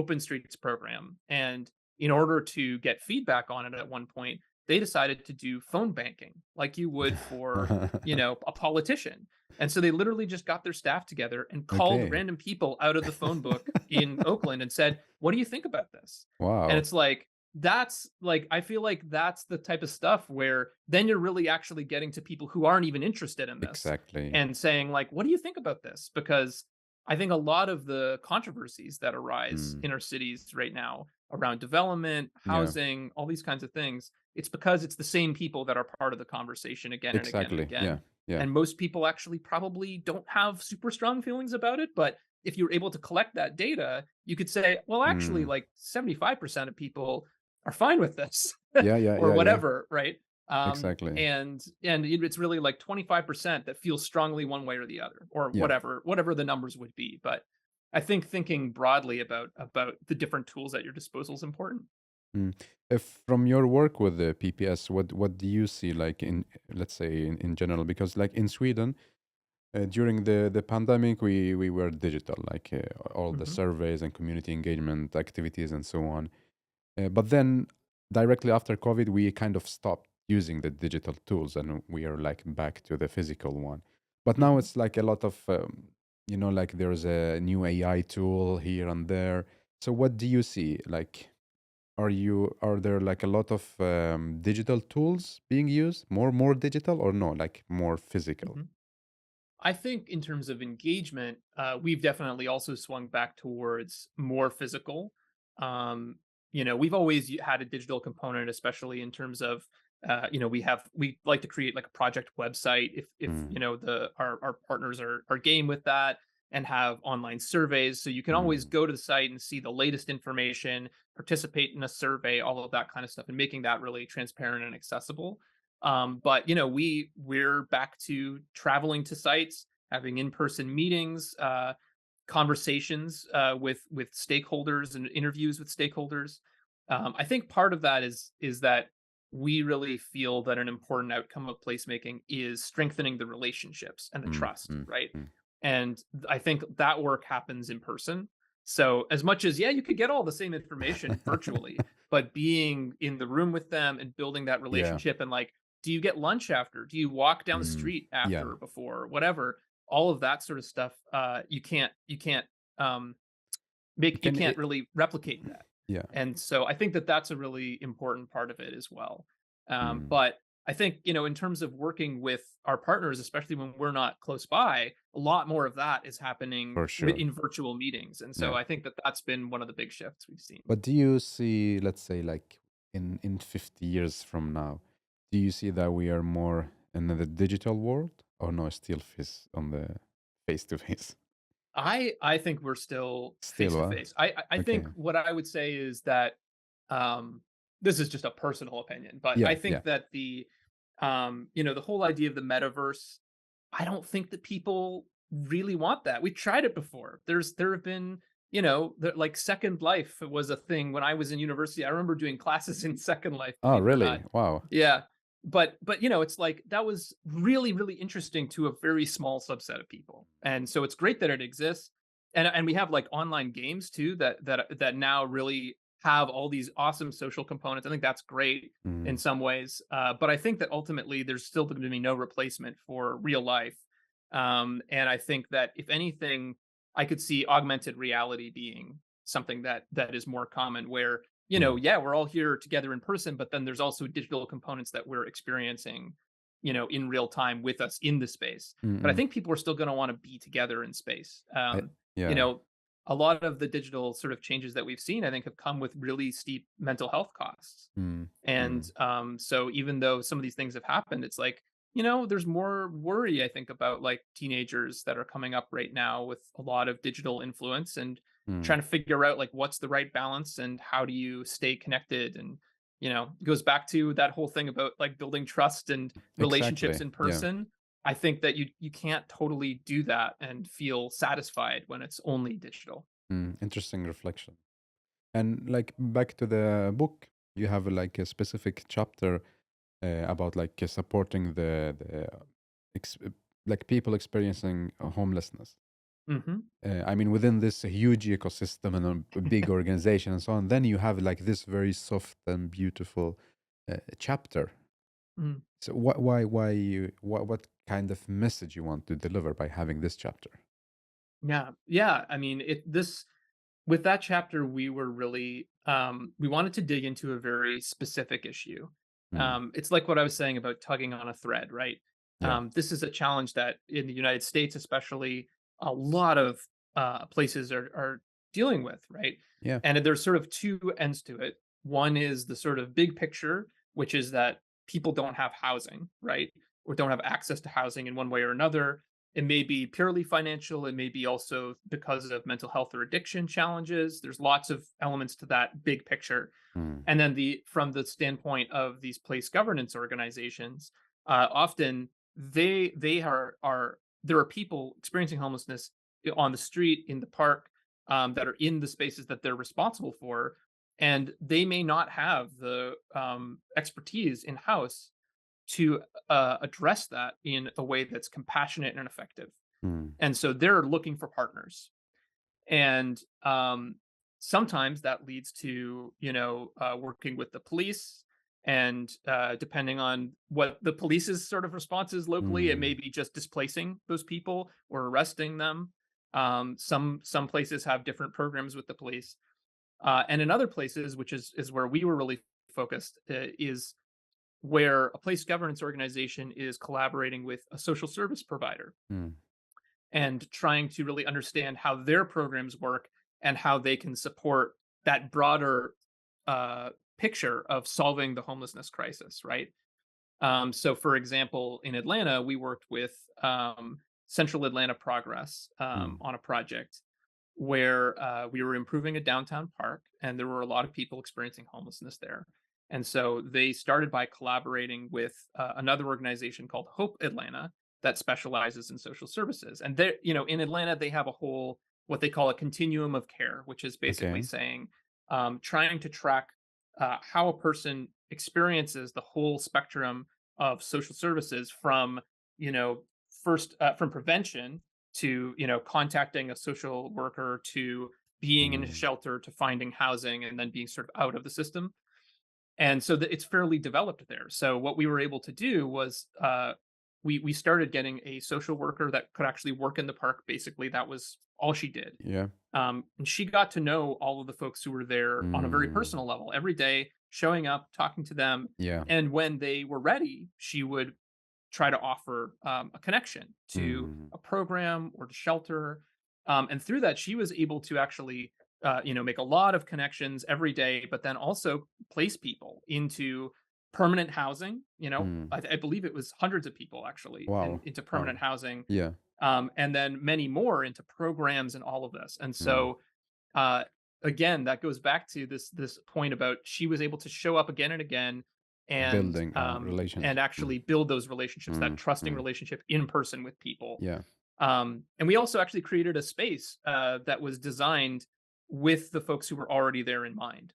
open streets program, and in order to get feedback on it, at one point they decided to do phone banking like you would for a politician. And so they literally just got their staff together and called okay. random people out of the phone book in Oakland and said, "What do you think about this?" And Wow. it's like, that's like, I feel like that's the type of stuff where then you're really actually getting to people who aren't even interested in this Exactly. and saying, like, what do you think about this? Because I think a lot of the controversies that arise Mm, in our cities right now around development, yeah. housing, all these kinds of things, it's because it's the same people that are part of the conversation again and again and Exactly. Yeah. again. Yeah. And most people actually probably don't have super strong feelings about it, but if you're able to collect that data, you could say, well, actually, Mm, like 75% of people are fine with this yeah. Yeah. or Yeah. Yeah. whatever, right? Exactly. And it's really like 25% that feels strongly one way or the other, or Yeah. whatever the numbers would be. But I think thinking broadly about the different tools at your disposal is important. Mm. If from your work with the PPS, what do you see like in, let's say, in general? Because like in Sweden, during the pandemic, we were digital, like all the Hmm. surveys and community engagement activities and so on. But then directly after COVID, we kind of stopped using the digital tools and we are like back to the physical one. But now Hmm. it's like a lot of, like there's a new AI tool here and there. So what do you see? Like, are there like a lot of digital tools being used, more digital, or no, like more physical? Hmm. I think in terms of engagement, we've definitely also swung back towards more physical. Um, we've always had a digital component, especially in terms of, we like to create like a project website if Mm, the our partners are game with that, and have online surveys, so you can always mm, go to the site and see the latest information, participate in a survey, all of that kind of stuff, and making that really transparent and accessible. But we're back to traveling to sites, having in-person meetings, conversations with stakeholders, and interviews with stakeholders. I think part of that is that we really feel that an important outcome of placemaking is strengthening the relationships and the mm, trust, mm, right? mm. And I think that work happens in person. So as much as, yeah, you could get all the same information virtually, but being in the room with them and building that Yeah. relationship, and like, do you get lunch after? Do you walk down the Mm, street yeah. after or before? Whatever. All of that sort of stuff. You can't um, You you can, can't really replicate that. yeah. And so I think that that's a really important part of it as well. Mm, But I think, in terms of working with our partners, especially when we're not close by, a lot more of that is happening for sure. in virtual meetings. And so Yeah. I think that that's been one of the big shifts we've seen. But do you see, let's say, like in 50 years from now, do you see that we are more in the digital world or no, still on the face to face? I think we're still face Still, to face. I okay. think what I would say is that, um, this is just a personal opinion, but I Yeah, yeah. think that the whole idea of the metaverse, I don't think that people really want that. We tried it before. There have been, like Second Life was a thing when I was in university. I remember doing classes in Second Life, Oh, believe it or really? not. Wow. Yeah. But it's like that was really, really interesting to a very small subset of people. And so it's great that it exists. And we have like online games too that now really have all these awesome social components. I think that's great in Mm, some ways. But I think that ultimately there's still going to be no replacement for real life. And I think that if anything, I could see augmented reality being something that is more common, where, yeah. yeah, we're all here together in person, but then there's also digital components that we're experiencing in real time with us in the space. But I think people are still going to want to be together in space. Yeah. A lot of the digital sort of changes that we've seen, I think, have come with really steep mental health costs. And so even though some of these things have happened, it's like, there's more worry, I think, about like teenagers that are coming up right now with a lot of digital influence and trying to figure out like what's the right balance and how do you stay connected. And it goes back to that whole thing about like building trust and relationships Exactly. in person. I think that you can't totally do that and feel satisfied when it's only digital. Interesting reflection. And like back to the book, you have like a specific chapter about like supporting the ex- like people experiencing homelessness. I mean, within this huge ecosystem and a big organization and so on, then you have like this very soft and beautiful chapter. Mm. So what kind of message you want to deliver by having this chapter? Yeah. I mean, with that chapter, we were really we wanted to dig into a very specific issue. It's like what I was saying about tugging on a thread, right? Yeah. This is a challenge that in the United States, especially, a lot of places are dealing with, right? Yeah. And there's sort of two ends to it. One is the sort of big picture, which is that people don't have housing, right? Or don't have access to housing in one way or another. It may be purely financial. It may be also because of mental health or addiction challenges. There's lots of elements to that big picture. And then from the standpoint of these place governance organizations, often there are people experiencing homelessness on the street, in the park, that are in the spaces that they're responsible for, and they may not have the expertise in house to address that in a way that's compassionate and effective. And so they're looking for partners. And sometimes that leads to, working with the police. And depending on what the police's sort of response is locally, it may be just displacing those people or arresting them. Some places have different programs with the police. And in other places, which is where we were really focused, is where a place governance organization is collaborating with a social service provider and trying to really understand how their programs work and how they can support that broader picture of solving the homelessness crisis, right? So, for example, in Atlanta, we worked with Central Atlanta Progress on a project where we were improving a downtown park, and there were a lot of people experiencing homelessness there. And so they started by collaborating with another organization called Hope Atlanta that specializes in social services. And they, in Atlanta, they have a whole what they call a continuum of care, which is basically Okay. saying trying to track how a person experiences the whole spectrum of social services from, first from prevention to, contacting a social worker to being in a shelter to finding housing and then being sort of out of the system. And so it's fairly developed there. So what we were able to do was we started getting a social worker that could actually work in the park. Basically, that was all she did. Yeah. And she got to know all of the folks who were there on a very personal level every day, showing up, talking to them. Yeah. And when they were ready, she would try to offer a connection to a program or to shelter. And through that, she was able to actually, make a lot of connections every day, but then also place people into permanent housing. I believe it was hundreds of people actually Wow. into permanent housing. Yeah. And then many more into programs and all of this. And so, again, that goes back to this point about she was able to show up again and again Building relations. and actually build those relationships, that trusting relationship in person with people. Yeah. And we also actually created a space that was designed with the folks who were already there in mind.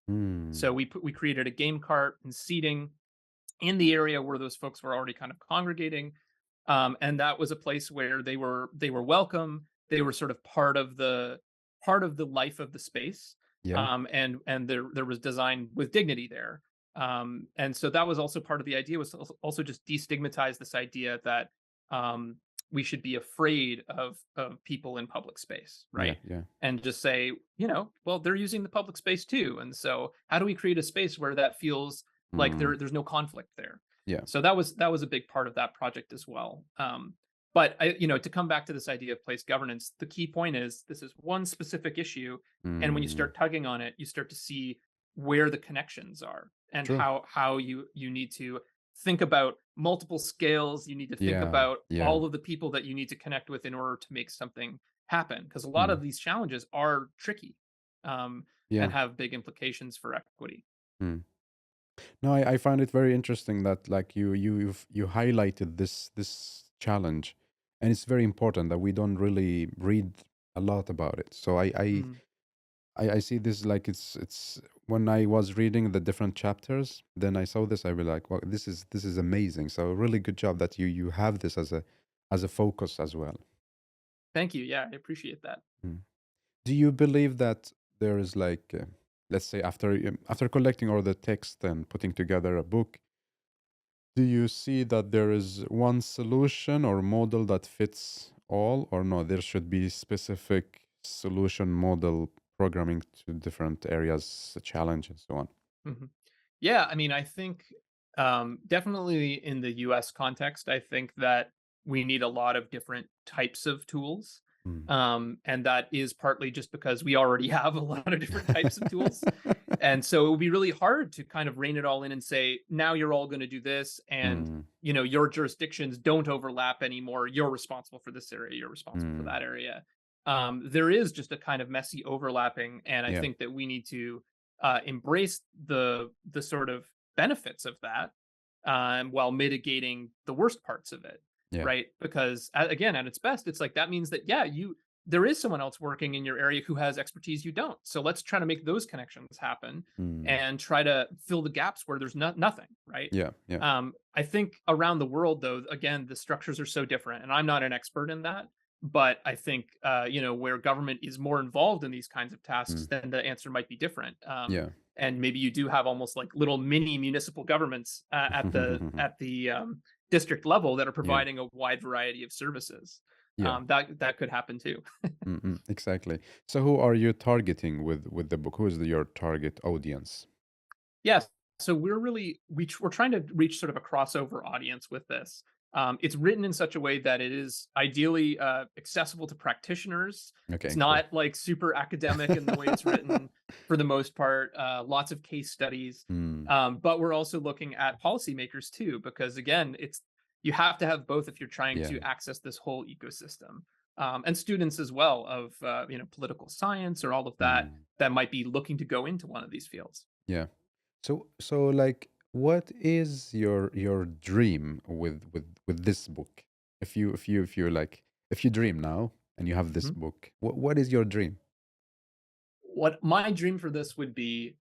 So we created a game cart and seating in the area where those folks were already kind of congregating. And that was a place where they were welcome. They were sort of part of the life of the space. Yeah. And there was design with dignity there. And so that was also part of the idea, was to also just destigmatize this idea that we should be afraid of people in public space, right? Yeah. And just say, well, they're using the public space too. And so how do we create a space where that feels like there's no conflict there? Yeah. So that was a big part of that project as well. But to come back to this idea of place governance, the key point is this is one specific issue, and when you Mm, start tugging on it, you start to see where the connections are and true. how you need to think about multiple scales. You need to think Yeah. about Yeah. all of the people that you need to connect with in order to make something happen, because a lot Mm, of these challenges are tricky, yeah. and have big implications for equity. Mm. No, I find it very interesting that like you highlighted this challenge, and it's very important that we don't really read a lot about it. So Mm. I see this like it's when I was reading the different chapters, then I saw this, I was like, well, this is amazing. So really good job that you have this as a focus as well. Thank you. Yeah, I appreciate that. Mm. Do you believe that there is like, let's say after collecting all the text and putting together a book, do you see that there is one solution or model that fits all, or no, there should be specific solution model programming to different areas, challenge and so on? Mhm. Yeah, I mean, I think definitely in the US context, I think that we need a lot of different types of tools. Mm. And that is partly just because we already have a lot of different types of tools. And so it would be really hard to kind of rein it all in and say, now you're all going to do this. And, Mm, your jurisdictions don't overlap anymore. You're responsible for this area. You're responsible for mm, that area. There is just a kind of messy overlapping. And I yeah, think that we need to embrace the sort of benefits of that, while mitigating the worst parts of it, yeah. right? Because again, at its best, it's like that means that there is someone else working in your area who has expertise you don't. So let's try to make those connections happen Mm, and try to fill the gaps where there's nothing, right? yeah, yeah. I think around the world, though, again, the structures are so different, and I'm not an expert in that. But I think where government is more involved in these kinds of tasks, Mm, then the answer might be different. yeah. And maybe you do have almost like little mini municipal governments at the district level that are Yeah, providing a wide variety of services. yeah. That could happen too. Exactly. So who are you targeting with the book? Who is your target audience? Yes. So we're trying to reach sort of a crossover audience with this. It's written in such a way that it is ideally accessible to practitioners. It's Okay, cool. not like super academic in the way it's written for the most part. Lots of case studies, Mm, but we're also looking at policymakers too, because again, you have to have both if you're trying yeah. to access this whole ecosystem, and students as well of political science or all of that Mm, that might be looking to go into one of these fields. yeah. So like what is your dream with this book? If you like if you dream now and you have this Mhm. book, what is your dream? What my dream for this would be,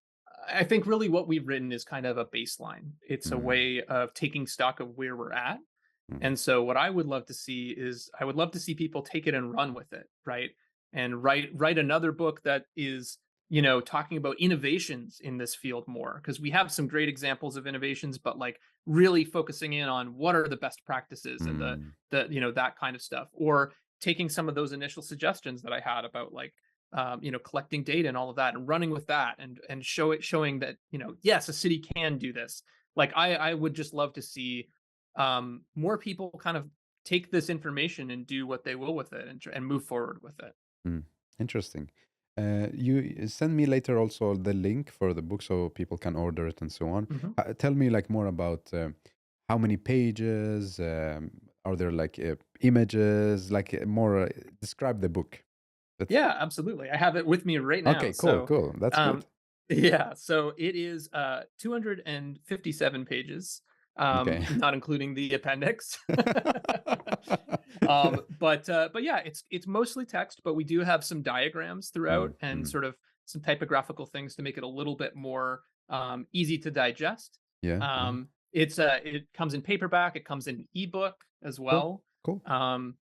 I think really what we've written is kind of a baseline. It's a Mm, way of taking stock of where we're at. mm, And so what I would love to see is I would love to see people take it and run with it, right? And write another book that is, talking about innovations in this field more, because we have some great examples of innovations, but like really focusing in on what are the best practices and mm, that kind of stuff, or taking some of those initial suggestions that I had about like collecting data and all of that and running with that and showing that, yes, a city can do this. Like I would just love to see more people kind of take this information and do what they will with it and move forward with it. mm. Interesting. You send me later also the link for the book so people can order it and so on. Mhm. Tell me like more about how many pages, are there like images, like more describe the book. That's Yeah, absolutely. I have it with me right now. okay, cool, So, cool. That's good. um, yeah, so it is 257 pages, Okay. not including the appendix. But yeah, it's mostly text, but we do have some diagrams throughout Mm, and mm. sort of some typographical things to make it a little bit more easy to digest. Yeah, yeah. It comes in paperback, it comes in ebook as Cool, well. cool.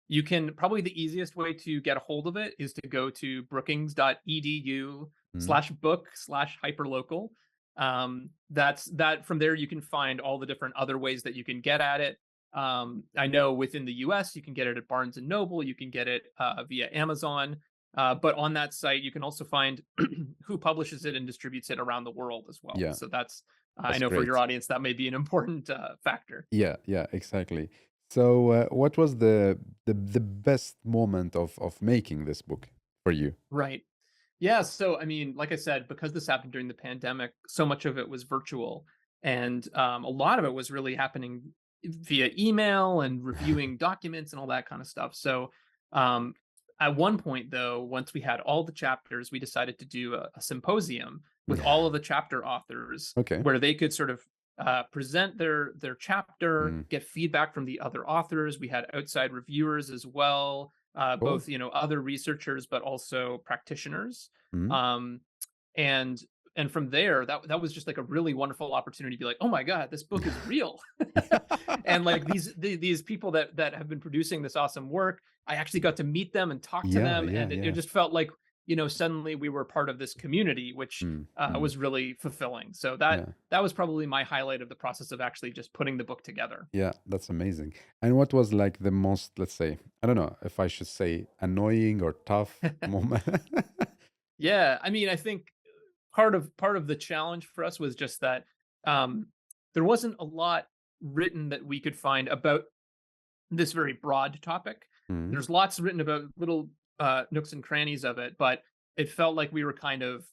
You can probably the easiest way to get a hold of it is to go to brookings.edu Mm, slash book slash hyperlocal. That's that from there you can find all the different other ways that you can get at it. I know within the US, you can get it at Barnes and Noble, you can get it via Amazon. But on that site, you can also find who publishes it and distributes it around the world as well. yeah. So I That's know for your great. audience that may be an important factor. Yeah, exactly. So, what was the best moment of making this book for you? Right. Yeah. So, I mean, like I said, because this happened during the pandemic, so much of it was virtual. And a lot of it was really happening via email and reviewing documents and all that kind of stuff. So, um, at one point, though, once we had all the chapters, we decided to do a symposium with all of the chapter authors Okay. where they could sort of present their chapter, Mm, get feedback from the other authors. We had outside reviewers as well, cool. both other researchers but also practitioners. Mm. um, and and from there, that was just like a really wonderful opportunity to be like, oh my god, this book is real. And like these people that have been producing this awesome work, I actually got to meet them and talk to Yeah, them, yeah, and it yeah. just felt like suddenly we were part of this community, which Mm, mm, was really fulfilling. So yeah. that was probably my highlight of the process of actually just putting the book together. Yeah, that's amazing. And what was like the most, let's say, I don't know if I should say annoying or tough moment? Yeah, I mean, I think part of the challenge for us was just that um, there wasn't a lot written that we could find about this very broad topic. Mm, There's lots written about little nooks and crannies of it, but it felt like we were kind of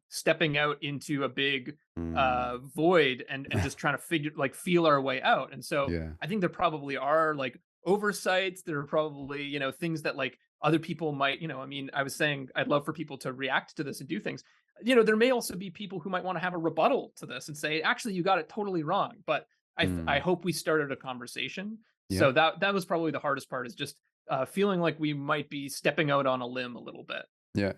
stepping out into a big mm. void and just trying to feel our way out. And so Yeah. I think there probably are like oversights. There are probably things that like other people might I mean, I was saying I'd love for people to react to this and do things. There may also be people who might want to have a rebuttal to this and say, actually, you got it totally wrong. But I Mm. hope we started a conversation. Yeah. So that was probably the hardest part, is just feeling like we might be stepping out on a limb a little bit. Yeah.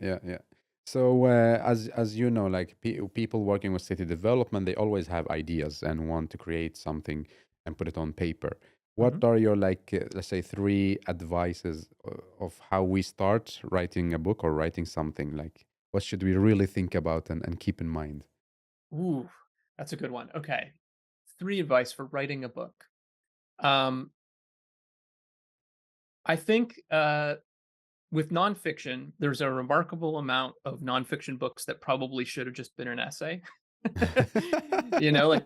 So, as you know, like people working with city development, they always have ideas and want to create something and put it on paper. What Mhm. are your like, let's say, three advices of how we start writing a book or writing something? Like, what should we really think about and keep in mind? Ooh, that's a good one. Okay, three advice for writing a book. Um, I think with nonfiction, there's a remarkable amount of nonfiction books that probably should have just been an essay. Like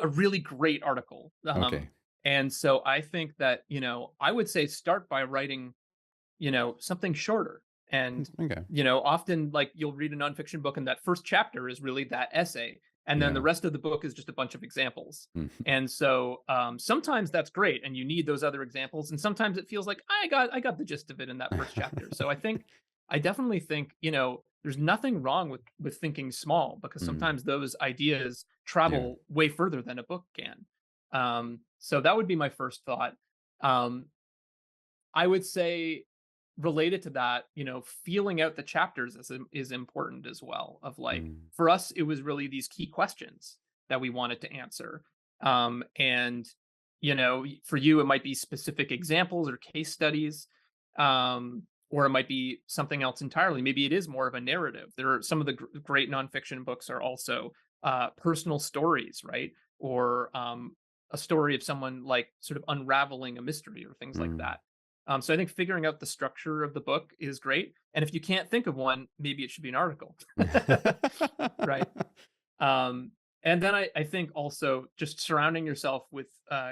a really great article. Okay. And so I think that I would say start by writing something shorter. And Okay. often like you'll read a nonfiction book and that first chapter is really that essay, and then the Yeah. rest of the book is just a bunch of examples. Mm. And so sometimes that's great and you need those other examples, and sometimes it feels like I got the gist of it in that first chapter. So I definitely think there's nothing wrong with thinking small, because Mm. sometimes those ideas Yeah. travel way further than a book can. So that would be my first thought. um, I would say, related to that, feeling out the chapters is important as well. Of like, Mm. for us, it was really these key questions that we wanted to answer. And for you, it might be specific examples or case studies, or it might be something else entirely. Maybe it is more of a narrative. There are some of the great nonfiction books are also personal stories, right? Or a story of someone like sort of unraveling a mystery or things like Mm. that. So I think figuring out the structure of the book is great. And if you can't think of one, maybe it should be an article. Right. And then I think also just surrounding yourself with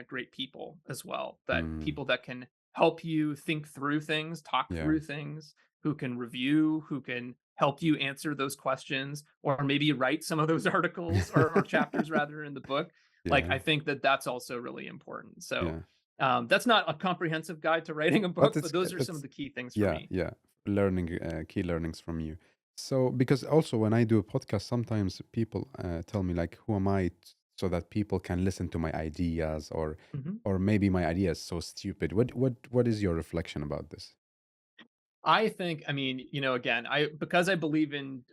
great people as well, that Mm. people that can help you think through things, talk Yeah. through things, who can review, who can help you answer those questions, or maybe write some of those articles or chapters rather in the book. Like, Yeah. I think that that's also really important. So Yeah. that's not a comprehensive guide to writing a But book, but those are some of the key things for yeah, me. yeah, learning key learnings from you. So because also when I do a podcast, sometimes people tell me like, "Who am I?" So that people can listen to my ideas, Mhm. or maybe my idea is so stupid. What is your reflection about this? I think, I mean, again, because I believe in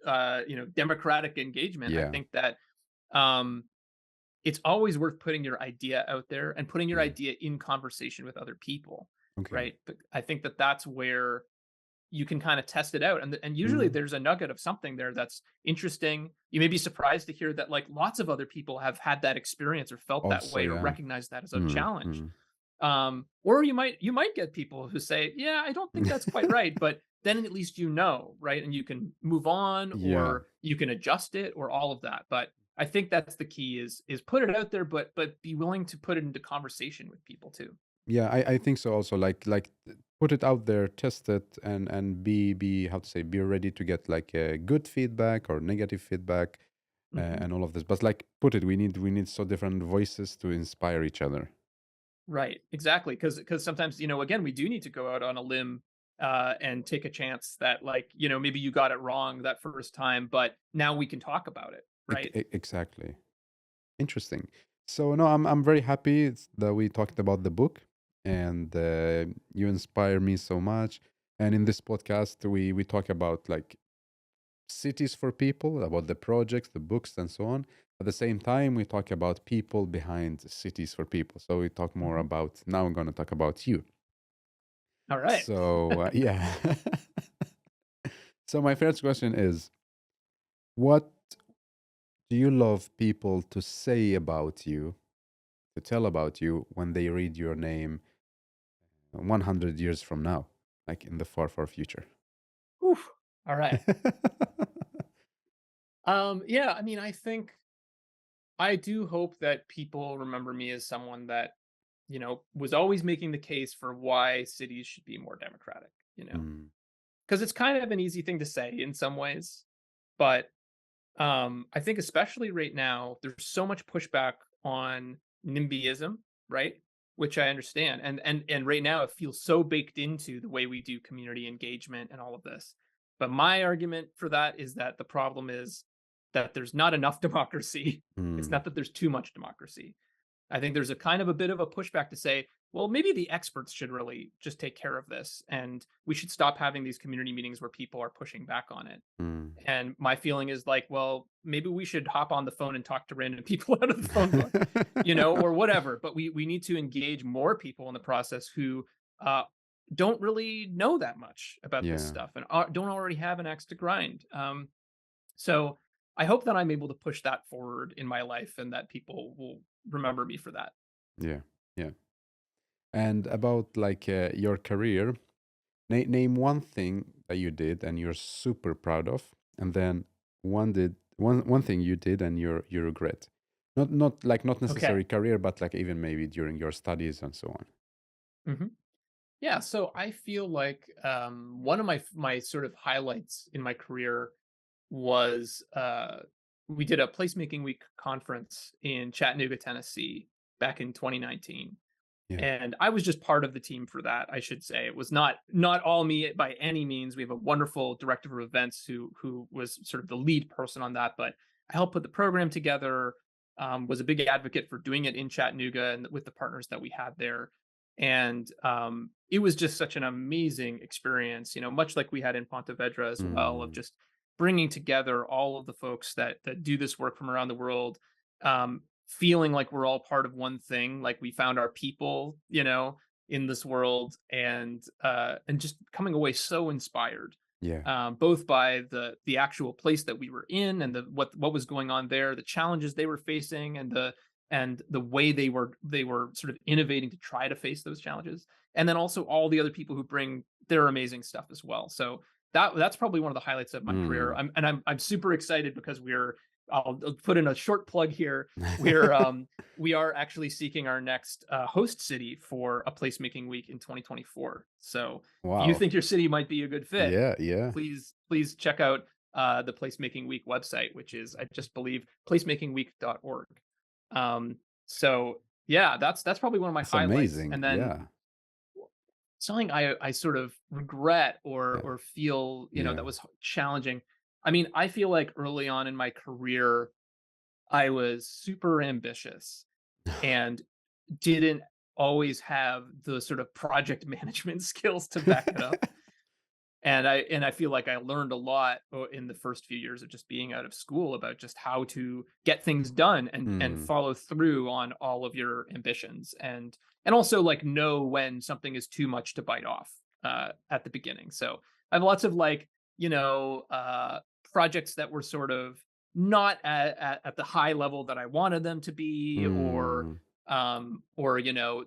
democratic engagement, I Yeah. think that um it's always worth putting your idea out there and putting your Mm. idea in conversation with other people, Okay. right? But I think that that's where you can kind of test it out, and usually Mm. there's a nugget of something there that's interesting. You may be surprised to hear that like lots of other people have had that experience or felt that Also, way or yeah. recognize that as a Mm. challenge. Mm. Or you might get people who say, yeah, I don't think that's quite right, but then at least right, and you can move on, Yeah. or you can adjust it, or all of that. But I think that's the key is put it out there, but be willing to put it into conversation with people too. Yeah, I think so also. Put it out there, test it, and be how to say, be ready to get like good feedback or negative feedback, Mhm. and all of this. But like put it, we need so different voices to inspire each other. Right, exactly. Because sometimes, again, we do need to go out on a limb and take a chance that, like, maybe you got it wrong that first time, but now we can talk about it, right? Exactly. Interesting. So no, I'm very happy that we talked about the book, and you inspire me so much. And in this podcast, we talk about like cities for people, about the projects, the books, and so on. At the same time, we talk about people behind cities for people. So we talk more Mhm. about, now I'm going to talk about you. All right. So yeah. So my first question is, what do you love people to say about you, to tell about you when they read your name 100 years from now, like in the far, far future? Whew. All right. Yeah, I mean, I do hope that people remember me as someone that, was always making the case for why cities should be more democratic, Mm, because it's kind of an easy thing to say in some ways, but I think especially right now, there's so much pushback on NIMBYism, right? Which I understand, and right now it feels so baked into the way we do community engagement and all of this. But my argument for that is that the problem is that there's not enough democracy. It's mm, not that there's too much democracy. I think there's a kind of a bit of a pushback to say, well, maybe the experts should really just take care of this, and we should stop having these community meetings where people are pushing back on it. mm. And my feeling is like, well, maybe we should hop on the phone and talk to random people out of the phone book, or whatever. But we need to engage more people in the process who uh, don't really know that much about this Yeah, stuff and don't already have an axe to grind. So I hope that I'm able to push that forward in my life and that people will remember me for that. yeah, yeah. And about like your career, name one thing that you did and you're super proud of, and then one thing you did and you regret. Not Okay. necessarily career, but like even maybe during your studies and so on. hmm Yeah, so I feel like one of my sort of highlights in my career was we did a placemaking week conference in Chattanooga, Tennessee back in 2019. Yeah. And I was just part of the team for that, I should say. It was not all me by any means. We have a wonderful director of events who was sort of the lead person on that, but I helped put the program together, was a big advocate for doing it in Chattanooga and with the partners that we had there. And it was just such an amazing experience, much like we had in Pontevedra as well, of Mm, just bringing together all of the folks that do this work from around the world, feeling like we're all part of one thing, like we found our people, in this world, and just coming away so inspired, yeah. both by the actual place that we were in and what was going on there, the challenges they were facing, and the way they were sort of innovating to try to face those challenges, and then also all the other people who bring their amazing stuff as well. So that's probably one of the highlights of my career. Mm. I'm super excited because I'll put in a short plug here. We are actually seeking our next host city for a placemaking week in 2024. So if you Wow. think your city might be a good fit, Yeah, yeah. please check out the placemaking week website, which is, I just believe, placemakingweek.org. So yeah, that's probably one of my That's highlights. amazing. And then Yeah. something I sort of regret or Yeah. feel, Yeah. that was challenging. I mean, I feel like early on in my career, I was super ambitious and didn't always have the sort of project management skills to back it up. And I feel like I learned a lot in the first few years of just being out of school about just how to get things done and Mm, follow through on all of your ambitions, and also like know when something is too much to bite off at the beginning. So I have lots of like, projects that were sort of not at the high level that I wanted them to be, mm. or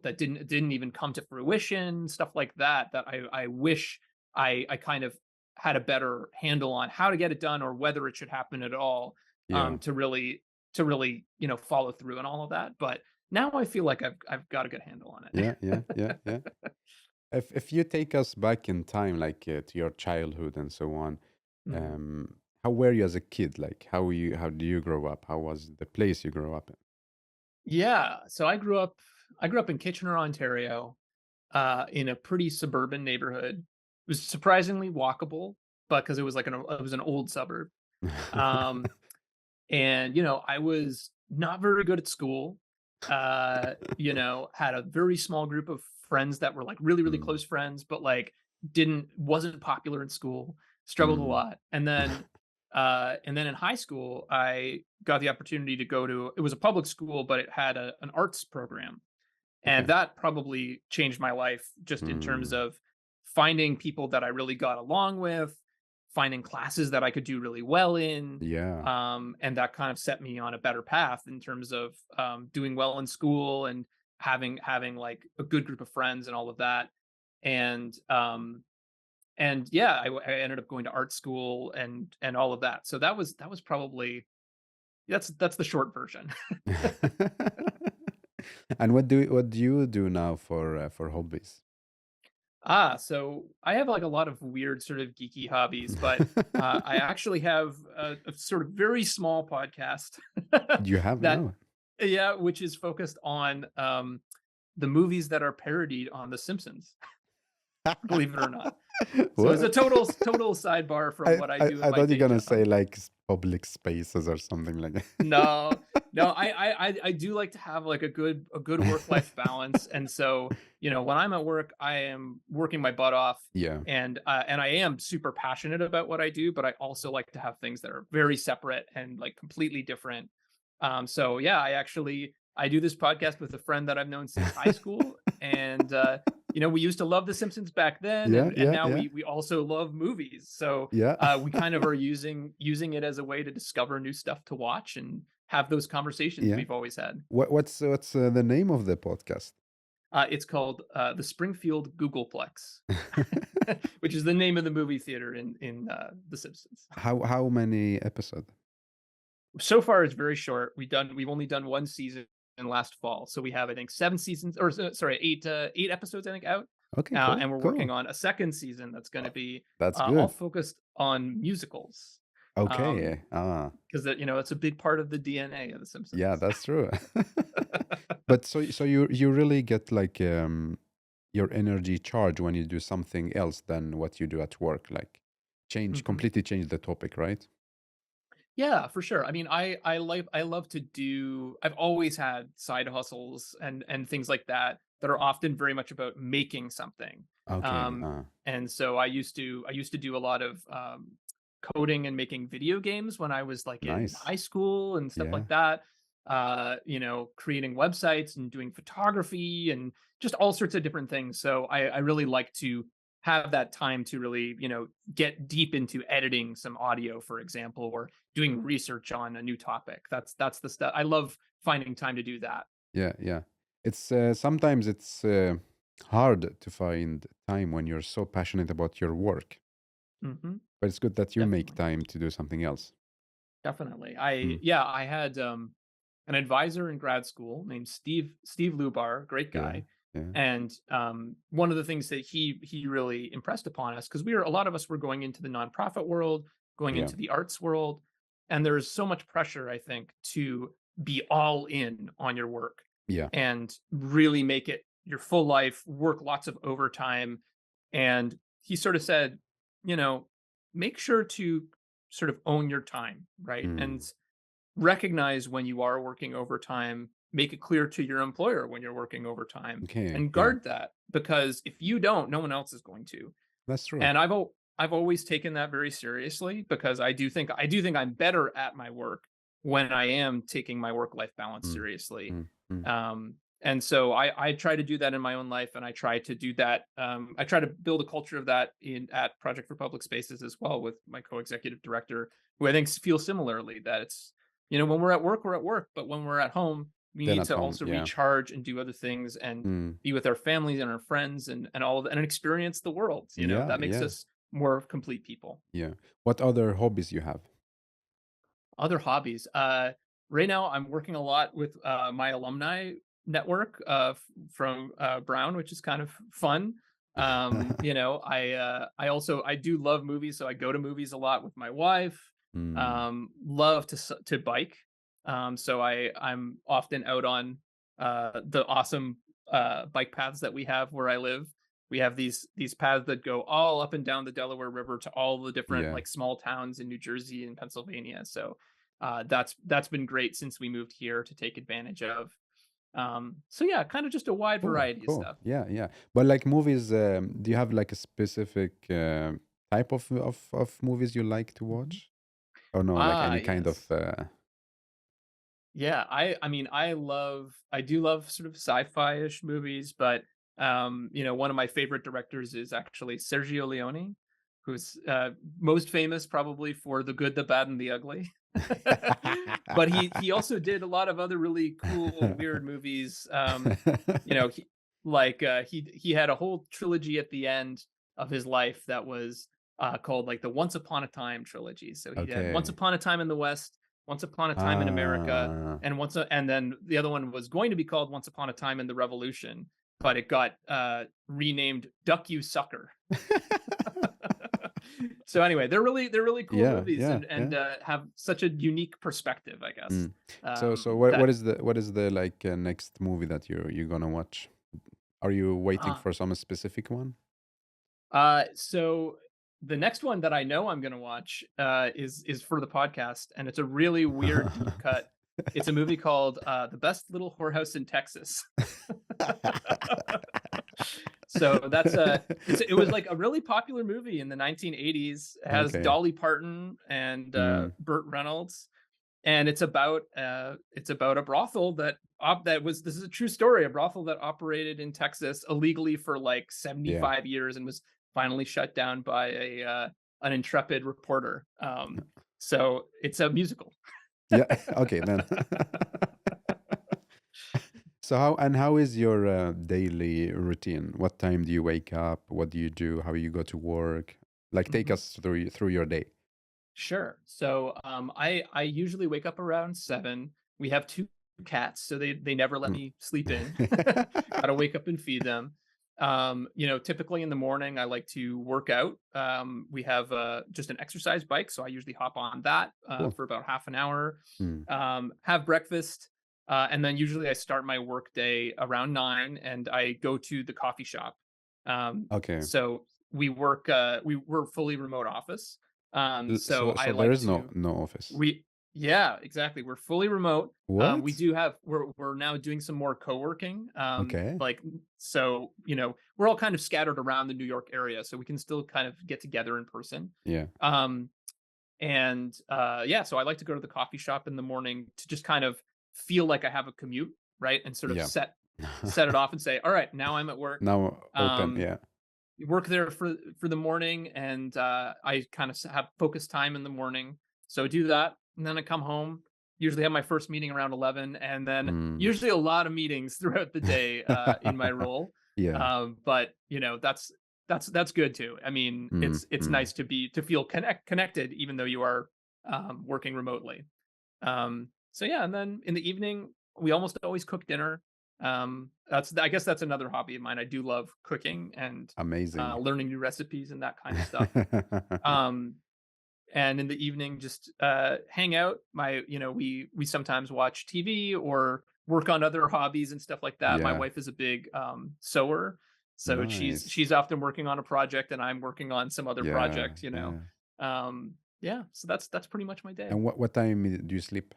that didn't even come to fruition, stuff like that I wish I kind of had a better handle on how to get it done or whether it should happen at all, Yeah. to really to really, follow through and all of that. But now I feel like I've got a good handle on Yeah, yeah, yeah, yeah. If you take us back in time, like to your childhood and so on, it. how were you as a kid? Like how do you grow up? How was the place you grew up in? Yeah. So I grew up in Kitchener, Ontario, in a pretty suburban neighborhood. It was surprisingly walkable, but because it was an old suburb. Um, and I was not very good at school. Had a very small group of friends that were like really, really Mm, close friends, but like wasn't popular in school, struggled a mm. lot. And then in high school, I got the opportunity to go to it was a public school, but it had an arts program. And Okay. that probably changed my life just in terms Mm, of finding people that I really got along with, finding classes that I could do really well in. yeah. And that kind of set me on a better path in terms of doing well in school and having like a good group of friends and all of that. And yeah, I ended up going to art school and all of that. So that was probably that's the short version. And what do you do now for hobbies? So I have like a lot of weird sort of geeky hobbies, but I actually have a sort of very small podcast You have that, no. yeah, which is focused on the movies that are parodied on The Simpsons, believe it or not. So it's a What? total sidebar from what I do in I my thought you're day gonna job. say like public spaces or something like No, no, that. I do like to have like a good work-life balance. And so, when I'm at work, I am working my butt off, Yeah. and I am super passionate about what I do, but I also like to have things that are very separate and like completely different. So yeah, I do this podcast with a friend that I've known since high school. And we used to love The Simpsons back then, Yeah, and yeah, now yeah, we also love movies. So yeah. we kind of are using it as a way to discover new stuff to watch and have those conversations Yeah. we've always had. What's the name of the podcast? It's called the Springfield Googleplex, which is the name of the movie theater in The Simpsons. How many episodes? So far, it's very short. We've only done one season last fall, so we have I think 7 seasons, or sorry, eight episodes I think out. Okay, cool, And we're working cool. on a second season that's going to be That's all good. focused on musicals. Okay. Because it's a big part of the DNA of The Yeah, Simpsons. that's true. But so you really get like your energy charge when you do something else than what you do at work, like Mhm. completely change the topic, right? Yeah, for sure. I mean, I love to do. I've always had side hustles and things like that that are often very much about making something. Okay. Um, and so I used to do a lot of coding and making video games when I was like in Nice. high school and stuff Yeah. like that. Creating websites and doing photography and just all sorts of different things. So I really like to have that time to really, get deep into editing some audio, for example, or doing research on a new topic. That's the stuff. I love finding time to do that. Yeah, yeah. It's sometimes it's hard to find time when you're so passionate about your work, Hmm. but it's good that you make Definitely. time to do something else. Definitely. Mm. I had an advisor in grad school named Steve Lubar, great Yeah, guy. yeah, And one of the things that he really impressed upon us, because a lot of us were going into the nonprofit world, going yeah, into the arts world, and there's so much pressure, I think, to be all in on your work yeah. and really make it your full life, work lots of overtime. And he sort of said, you know, make sure to sort of own your time, right? And Mm. recognize when you are working overtime, make it clear to your employer when you're working overtime, Okay, and yeah, guard that, because if you don't, no one else is going to. that's true. And I've always taken that very seriously, because I do think I'm better at my work when I am taking my work life balance Mm, seriously. mm, mm. And so I try to do that in my own life, and I try to do that. I try to build a culture of that in at Project for Public Spaces as well, with my co-executive director, who I think feels similarly, that it's, when we're at work, but when we're at home, we Then need at to home, also yeah. recharge and do other things and Mm. be with our families and our friends and all of that, and experience the world. Yeah, That makes yeah, us more complete people. yeah. What other hobbies you have? Other hobbies. right now I'm working a lot with my alumni network from Brown, which is kind of fun. I do love movies, so I go to movies a lot with my wife. Mm, Love to bike. So I'm often out on the awesome bike paths that we have where I live. We have these paths that go all up and down the Delaware River to all the different yeah. like small towns in New Jersey and Pennsylvania. So that's been great since we moved here to take advantage of. So yeah, kind of just a wide Cool, variety of cool. stuff. Yeah, yeah. But like movies, do you have like a specific type of movies you like to Mhm. watch? Or no, like any kind of Yes. Yeah, I do love sort of sci-fi-ish movies, but one of my favorite directors is actually Sergio Leone, who's most famous probably for The Good, the Bad, and the Ugly. But he also did a lot of other really cool, weird movies. You know, he had a whole trilogy at the end of his life that was called like the Once Upon a Time trilogy. So he had Once Okay. Upon a Time in the West, Once Upon a Time in America, Ah, and then the other one was going to be called Once Upon a Time in the Revolution, but it got renamed Duck You Sucker. So anyway, they're really cool yeah, movies yeah, and yeah. have such a unique perspective, I guess. Mm. So what That what is the like next movie that you're gonna watch? Are you waiting uh, for some specific one? so the next one that I know I'm gonna watch is for the podcast, and it's a really weird deep cut. It's a movie called The Best Little Whorehouse in Texas. So it was like a really popular movie in the 1980s. It has Okay. Dolly Parton and Mm. Burt Reynolds, and it's about a brothel this is a true story, a brothel that operated in Texas illegally for like Yeah. 75 years and was finally shut down by a an intrepid reporter. So it's a musical. Yeah. Okay then. So how is your daily routine? What time do you wake up? What do you do? How you go to work? Like take Mhm. us through your day. Sure. So I usually wake up around 7. We have 2 cats, so they never let Mm. me sleep in. Gotta wake up and feed them. Typically in the morning I like to work out. We have just an exercise bike, so I usually hop on that Cool. for about half an hour. Mm. Have breakfast, and then usually I start my work day around 9 and I go to the coffee shop. Um, Okay. so we're fully remote office. So I So there like is to no office. we Yeah, exactly. We're fully remote. We What? do have we're now doing some more co-working. Okay. We're all kind of scattered around the New York area, so we can still kind of get together in person. Yeah. Um, so I like to go to the coffee shop in the morning to just kind of feel like I have a commute, right? And sort of Yeah. set it off and say, all right, now I'm at work. Now open. Um, Yeah. Work there for the morning, and I kind of have focus time in the morning. So I do that, and then I come home. Usually have my first meeting around 11, and then Mm. usually a lot of meetings throughout the day in my role. Yeah. But that's good too. I mean, Mm. it's Mm. nice to feel connected, even though you are working remotely. So yeah, and then in the evening, we almost always cook dinner. I guess that's another hobby of mine. I do love cooking and Amazing. learning new recipes and that kind of stuff. Um, and in the evening, just hang out. We sometimes watch TV or work on other hobbies and stuff like that. My Yeah. wife is a big sewer, so Nice. she's often working on a project and I'm working on some other Yeah. project. Yeah. Yeah, so that's pretty much my day. And what time do you sleep?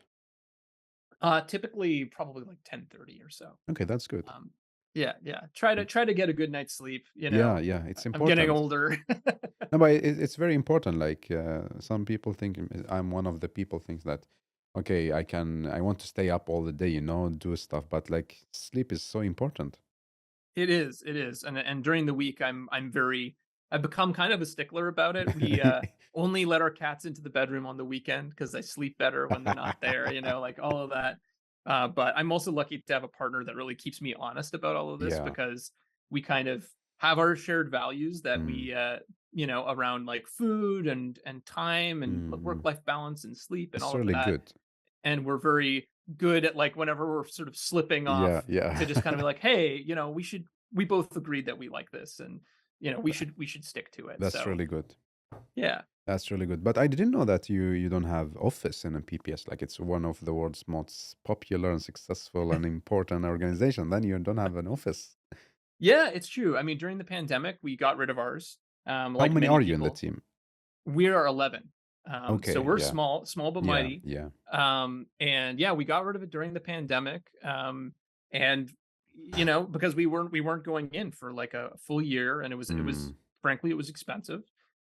Typically probably like 10:30 or so. Okay, that's good. Um, yeah. Try to get a good night's sleep. Yeah, yeah, it's I'm getting important. older. No, but it's very important. Like some people think I'm one of the people thinks that okay, I want to stay up all the day, do stuff, but like sleep is so important. It is, and during the week, I've become kind of a stickler about it. We only let our cats into the bedroom on the weekend because they sleep better when they're not there. Like all of that. But I'm also lucky to have a partner that really keeps me honest about all of this Yeah. because we kind of have our shared values that Mm, around like food and time and mm, work mm. life balance and sleep and It's all of really that. good. and we're very good at like whenever we're sort of slipping Yeah, off yeah. to just kind of be like, hey, we both agreed that we like this, and we should stick to it. That's So really good. yeah. That's really good. But I didn't know that you don't have office in a PPS. Like it's one of the world's most popular and successful and important organization. Then you don't have an office. Yeah, it's true. I mean, during the pandemic, we got rid of ours. How Like many many are you in the people, team? we are 11. So Okay, we're yeah, small but yeah, mighty. yeah. And yeah, we got rid of it during the pandemic. And because we weren't going in for like a full year, and it was Mm, frankly, it was expensive.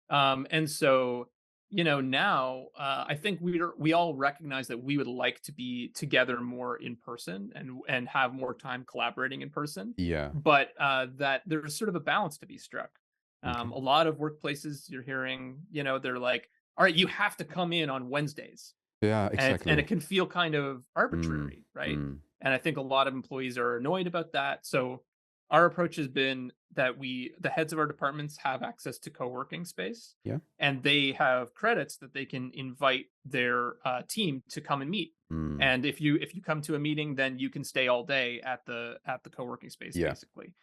And so now I think we all recognize that we would like to be together more in person, and have more time collaborating in person, yeah. but that there's sort of a balance to be struck. Okay. A lot of workplaces you're hearing, they're like, all right, you have to come in on Wednesdays, Yeah, and exactly. it can feel kind of Mm, arbitrary, right? mm, And I think a lot of employees are annoyed about that. So our approach has been that the heads of our departments have access to co-working space, yeah. and they have credits that they can invite their team to come and meet. Mm, And if you come to a meeting, then you can stay all day at the co-working space, yeah. basically.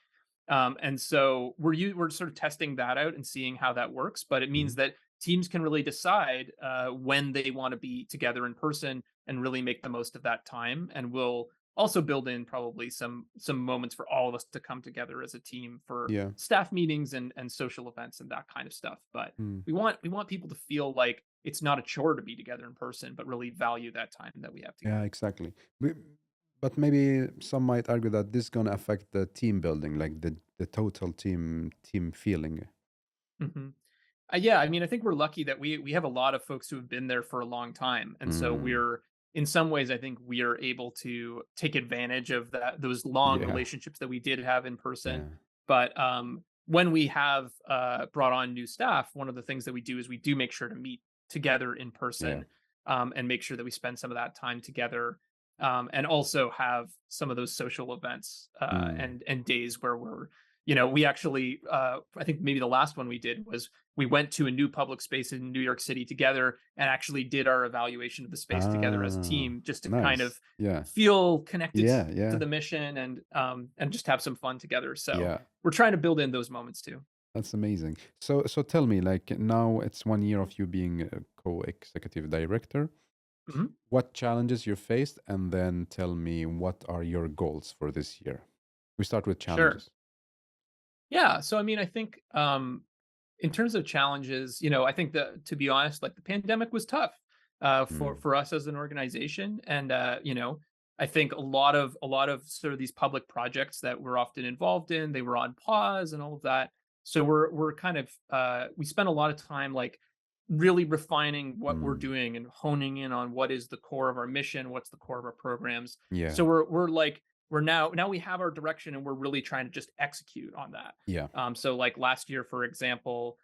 And so we're sort of testing that out and seeing how that works. But it means Mm, that teams can really decide when they want to be together in person and really make the most of that time. And we'll also build in probably some moments for all of us to come together as a team for yeah. staff meetings and social events and that kind of stuff. But Mm, we want people to feel like it's not a chore to be together in person, but really value that time that we have yeah, together. exactly. But maybe some might argue that this gonna affect the team building, like the total team feeling. Hmm. Yeah, I mean, I think we're lucky that we have a lot of folks who have been there for a long time, and so Mm, we're in some ways, I think we are able to take advantage of those long yeah, relationships that we did have in person. yeah, But when we have brought on new staff, one of the things that we do is we do make sure to meet together in yeah. person, and make sure that we spend some of that time together, and also have some of those social events Mm. and days where we actually, I think maybe the last one we did was we went to a new public space in New York City together and actually did our evaluation of the space together as a Ah, team, just to kind of nice. Yeah. feel connected Yeah, to yeah, the mission, and just have some fun together. So yeah. we're trying to build in those moments too. That's amazing. So tell me, like now it's 1 year of you being a co-executive director. Mhm. What challenges you faced, and then tell me what are your goals for this year. We start with Sure. challenges. Yeah. So I mean, I think in terms of challenges, I think that, to be honest, like the pandemic was tough for Mm. for us as an organization, and I think a lot of sort of these public projects that we're often involved in, they were on pause and all of that. So we're kind of we spent a lot of time like really refining what we're Mm. doing and honing in on what is the core of our mission, what's the core of our programs. Yeah, So we're like we're now we have our direction, and we're really trying to just execute on that. yeah. So like last year, for example,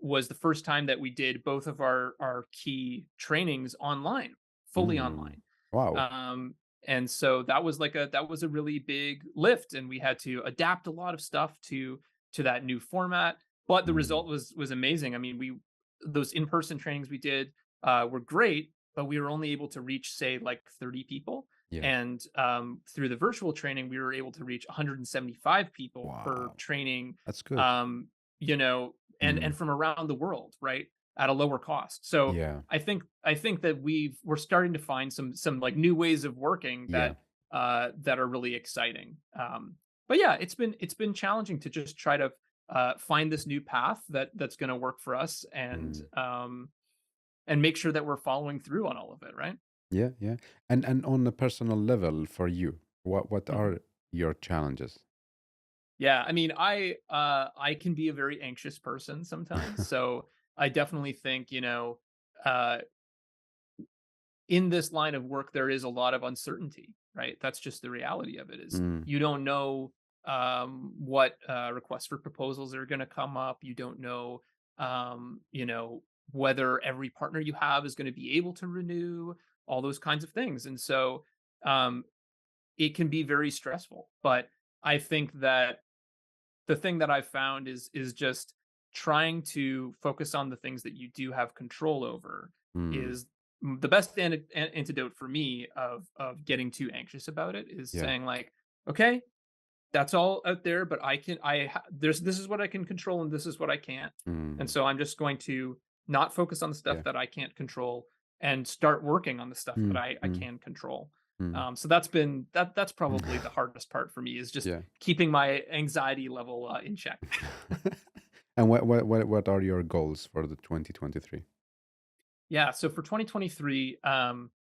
was the first time that we did both of our key trainings online, fully Mm. online. Wow. Um, and so that was a really big lift, and we had to adapt a lot of stuff to that new format. But the Mm. result was amazing. I mean, those in-person trainings we did were great, but we were only able to reach, say, like 30 people. Yeah. And through the virtual training, we were able to reach 175 people per Wow. training, That's good. um, you know, and Mm. from around the world, right, at a lower cost. So Yeah. I think that we're starting to find some like new ways of working Yeah. that are really exciting. But yeah, it's been challenging to just try to find this new path that's going to work for us, Mm. and make sure that we're following through on all of it, right? Yeah, yeah. And on a personal level for you, what Mhm. are your challenges? Yeah, I mean, I can be a very anxious person sometimes, so I definitely think uh, in this line of work there is a lot of uncertainty, right? That's just the reality of it. Is Mm. you don't know what requests for proposals are going to come up. You don't know, whether every partner you have is going to be able to renew, all those kinds of things, and so um, it can be very stressful. But I think that the thing that I've found is just trying to focus on the things that you do have control over Mm. is the best antidote for me of getting too anxious about it is Yeah. saying like, okay, that's all out there, but this is what I can control and this is what I can't. And Mm. so I'm just going to not focus on the stuff Yeah. that I can't control and start working on the stuff that Mm. I Mm. can control. Mm. So that's probably the hardest part for me, is just Yeah. keeping my anxiety level in check. And what are your goals for the 2023? Yeah, so for 2023,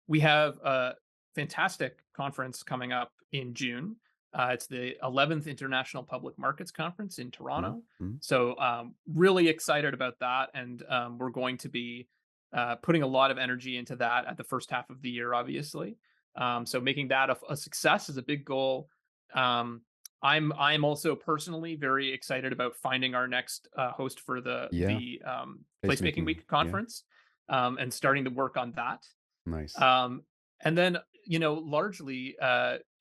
we have a fantastic conference coming up in June. It's the 11th International Public Markets Conference in Mm. Toronto. Mm. So really excited about that, and we're going to be putting a lot of energy into that at the first half of the year, obviously. So making that a success is a big goal. Um, I'm also personally very excited about finding our next host for Yeah. the Placemaking Placemaking. Week Yeah. conference, and starting to work on that. Nice. And then, largely,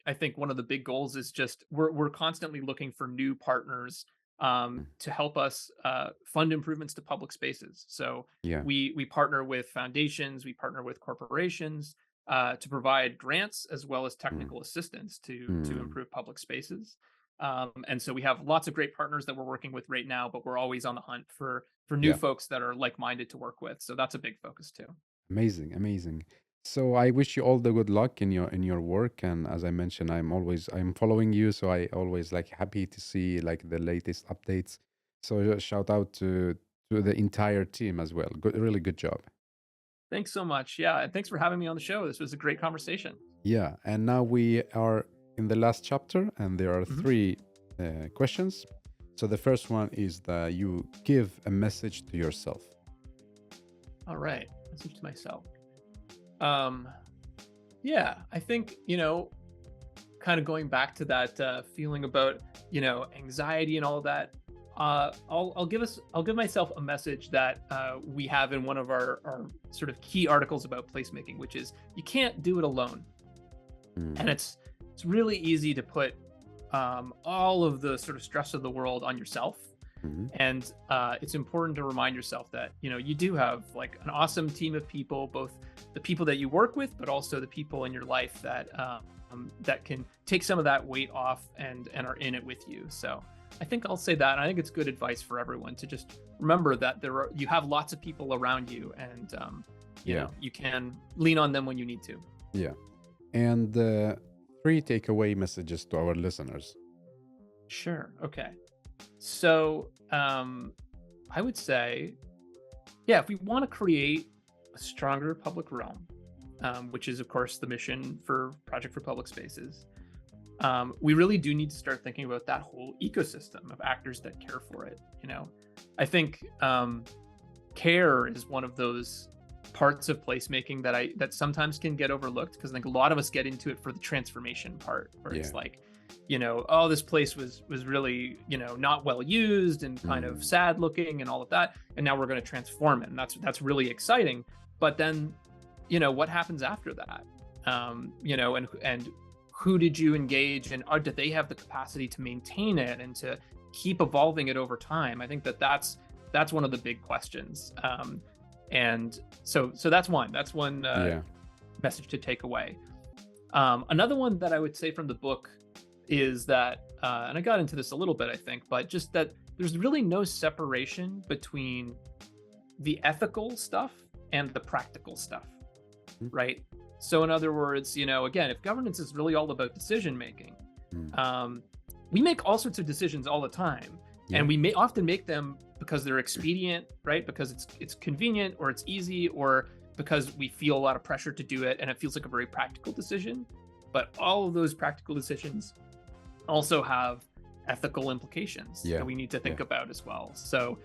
I think one of the big goals is just we're constantly looking for new partners Mm. to help us fund improvements to public spaces. So Yeah. we partner with foundations, we partner with corporations to provide grants as well as Mm. technical assistance to Mm. improve public spaces. And so we have lots of great partners that we're working with right now, but we're always on the hunt for new Yeah. folks that are like-minded to work with. So that's a big focus too. Amazing, amazing. So I wish you all the good luck in your work. And as I mentioned, I'm following you, so I always like happy to see like the latest updates. So shout out to the entire team as well. Good, really good job. Thanks so much. Yeah, and thanks for having me on the show. This was a great conversation. Yeah, and now we are in the last chapter, and there are Mhm. three questions. So the first one is that you give a message to yourself. All right, message to myself. Yeah, I think kind of going back to that feeling about anxiety and all that. I'll give myself a message that we have in one of our sort of key articles about placemaking, which is you can't do it alone. Mm. And it's really easy to put all of the sort of stress of the world on yourself. Mhm. And it's important to remind yourself that you do have like an awesome team of people, both the people that you work with, but also the people in your life that that can take some of that weight off and are in it with you. So I think I'll say that. And I think it's good advice for everyone to just remember that you have lots of people around you, and you can lean on them when you need to. Yeah. And three takeaway messages to our listeners. Sure. Okay. So I would say, yeah, if we want to create a stronger public realm, which is of course the mission for Project for Public Spaces, we really do need to start thinking about that whole ecosystem of actors that care for it. I think care is one of those parts of placemaking that sometimes can get overlooked, because I think a lot of us get into it for the transformation part, where it's like, oh, this place was really not well used and kind of sad looking and all of that, and now we're going to transform it, and that's really exciting. But then what happens after that? And who did you engage, and do they have the capacity to maintain it and to keep evolving it over time? I think that's one of the big questions. And so that's one message to take away. Another one that I would say from the book is that, and I got into this a little bit, I think, but just that there's really no separation between the ethical stuff and the practical stuff, right? So in other words, again, if governance is really all about decision making, we make all sorts of decisions all the time, and we may often make them because they're expedient, right? Because it's convenient, or it's easy, or because we feel a lot of pressure to do it and it feels like a very practical decision. But all of those practical decisions also have ethical implications that we need to think about as well. So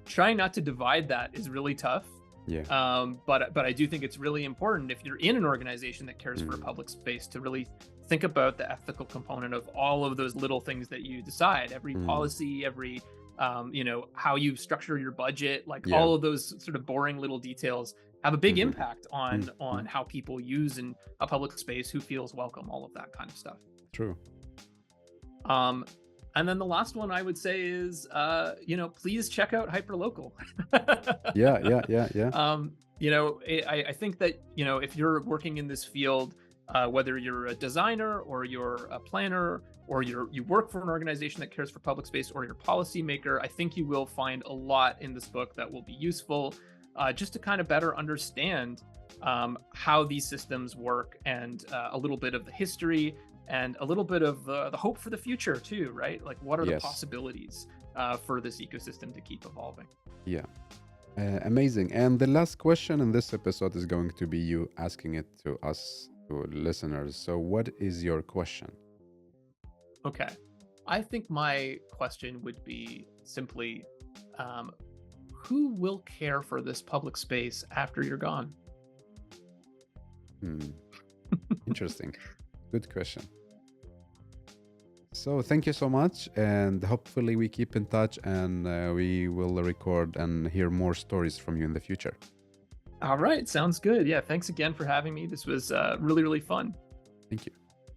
trying not to divide that is really tough. But I do think it's really important, if you're in an organization that cares for a public space, to really think about the ethical component of all of those little things that you decide, every policy, every how you structure your budget, like all of those sort of boring little details have a big impact on how people use in a public space, who feels welcome, all of that kind of stuff. True. And then the last one I would say is, please check out Hyperlocal. Yeah. I think that, if you're working in this field, whether you're a designer or you're a planner or you work for an organization that cares for public space or you're a policymaker, I think you will find a lot in this book that will be useful, just to kind of better understand how these systems work, and a little bit of the history and a little bit of the hope for the future too, right? Like, what are the possibilities for this ecosystem to keep evolving? Yeah. Amazing. And the last question in this episode is going to be you asking it to us, to listeners. So what is your question? Okay. I think my question would be simply, who will care for this public space after you're gone? Interesting. Good question. So thank you so much, and hopefully we keep in touch, and we will record and hear more stories from you in the future. All right. Sounds good. Yeah. Thanks again for having me. This was really, really fun. Thank you.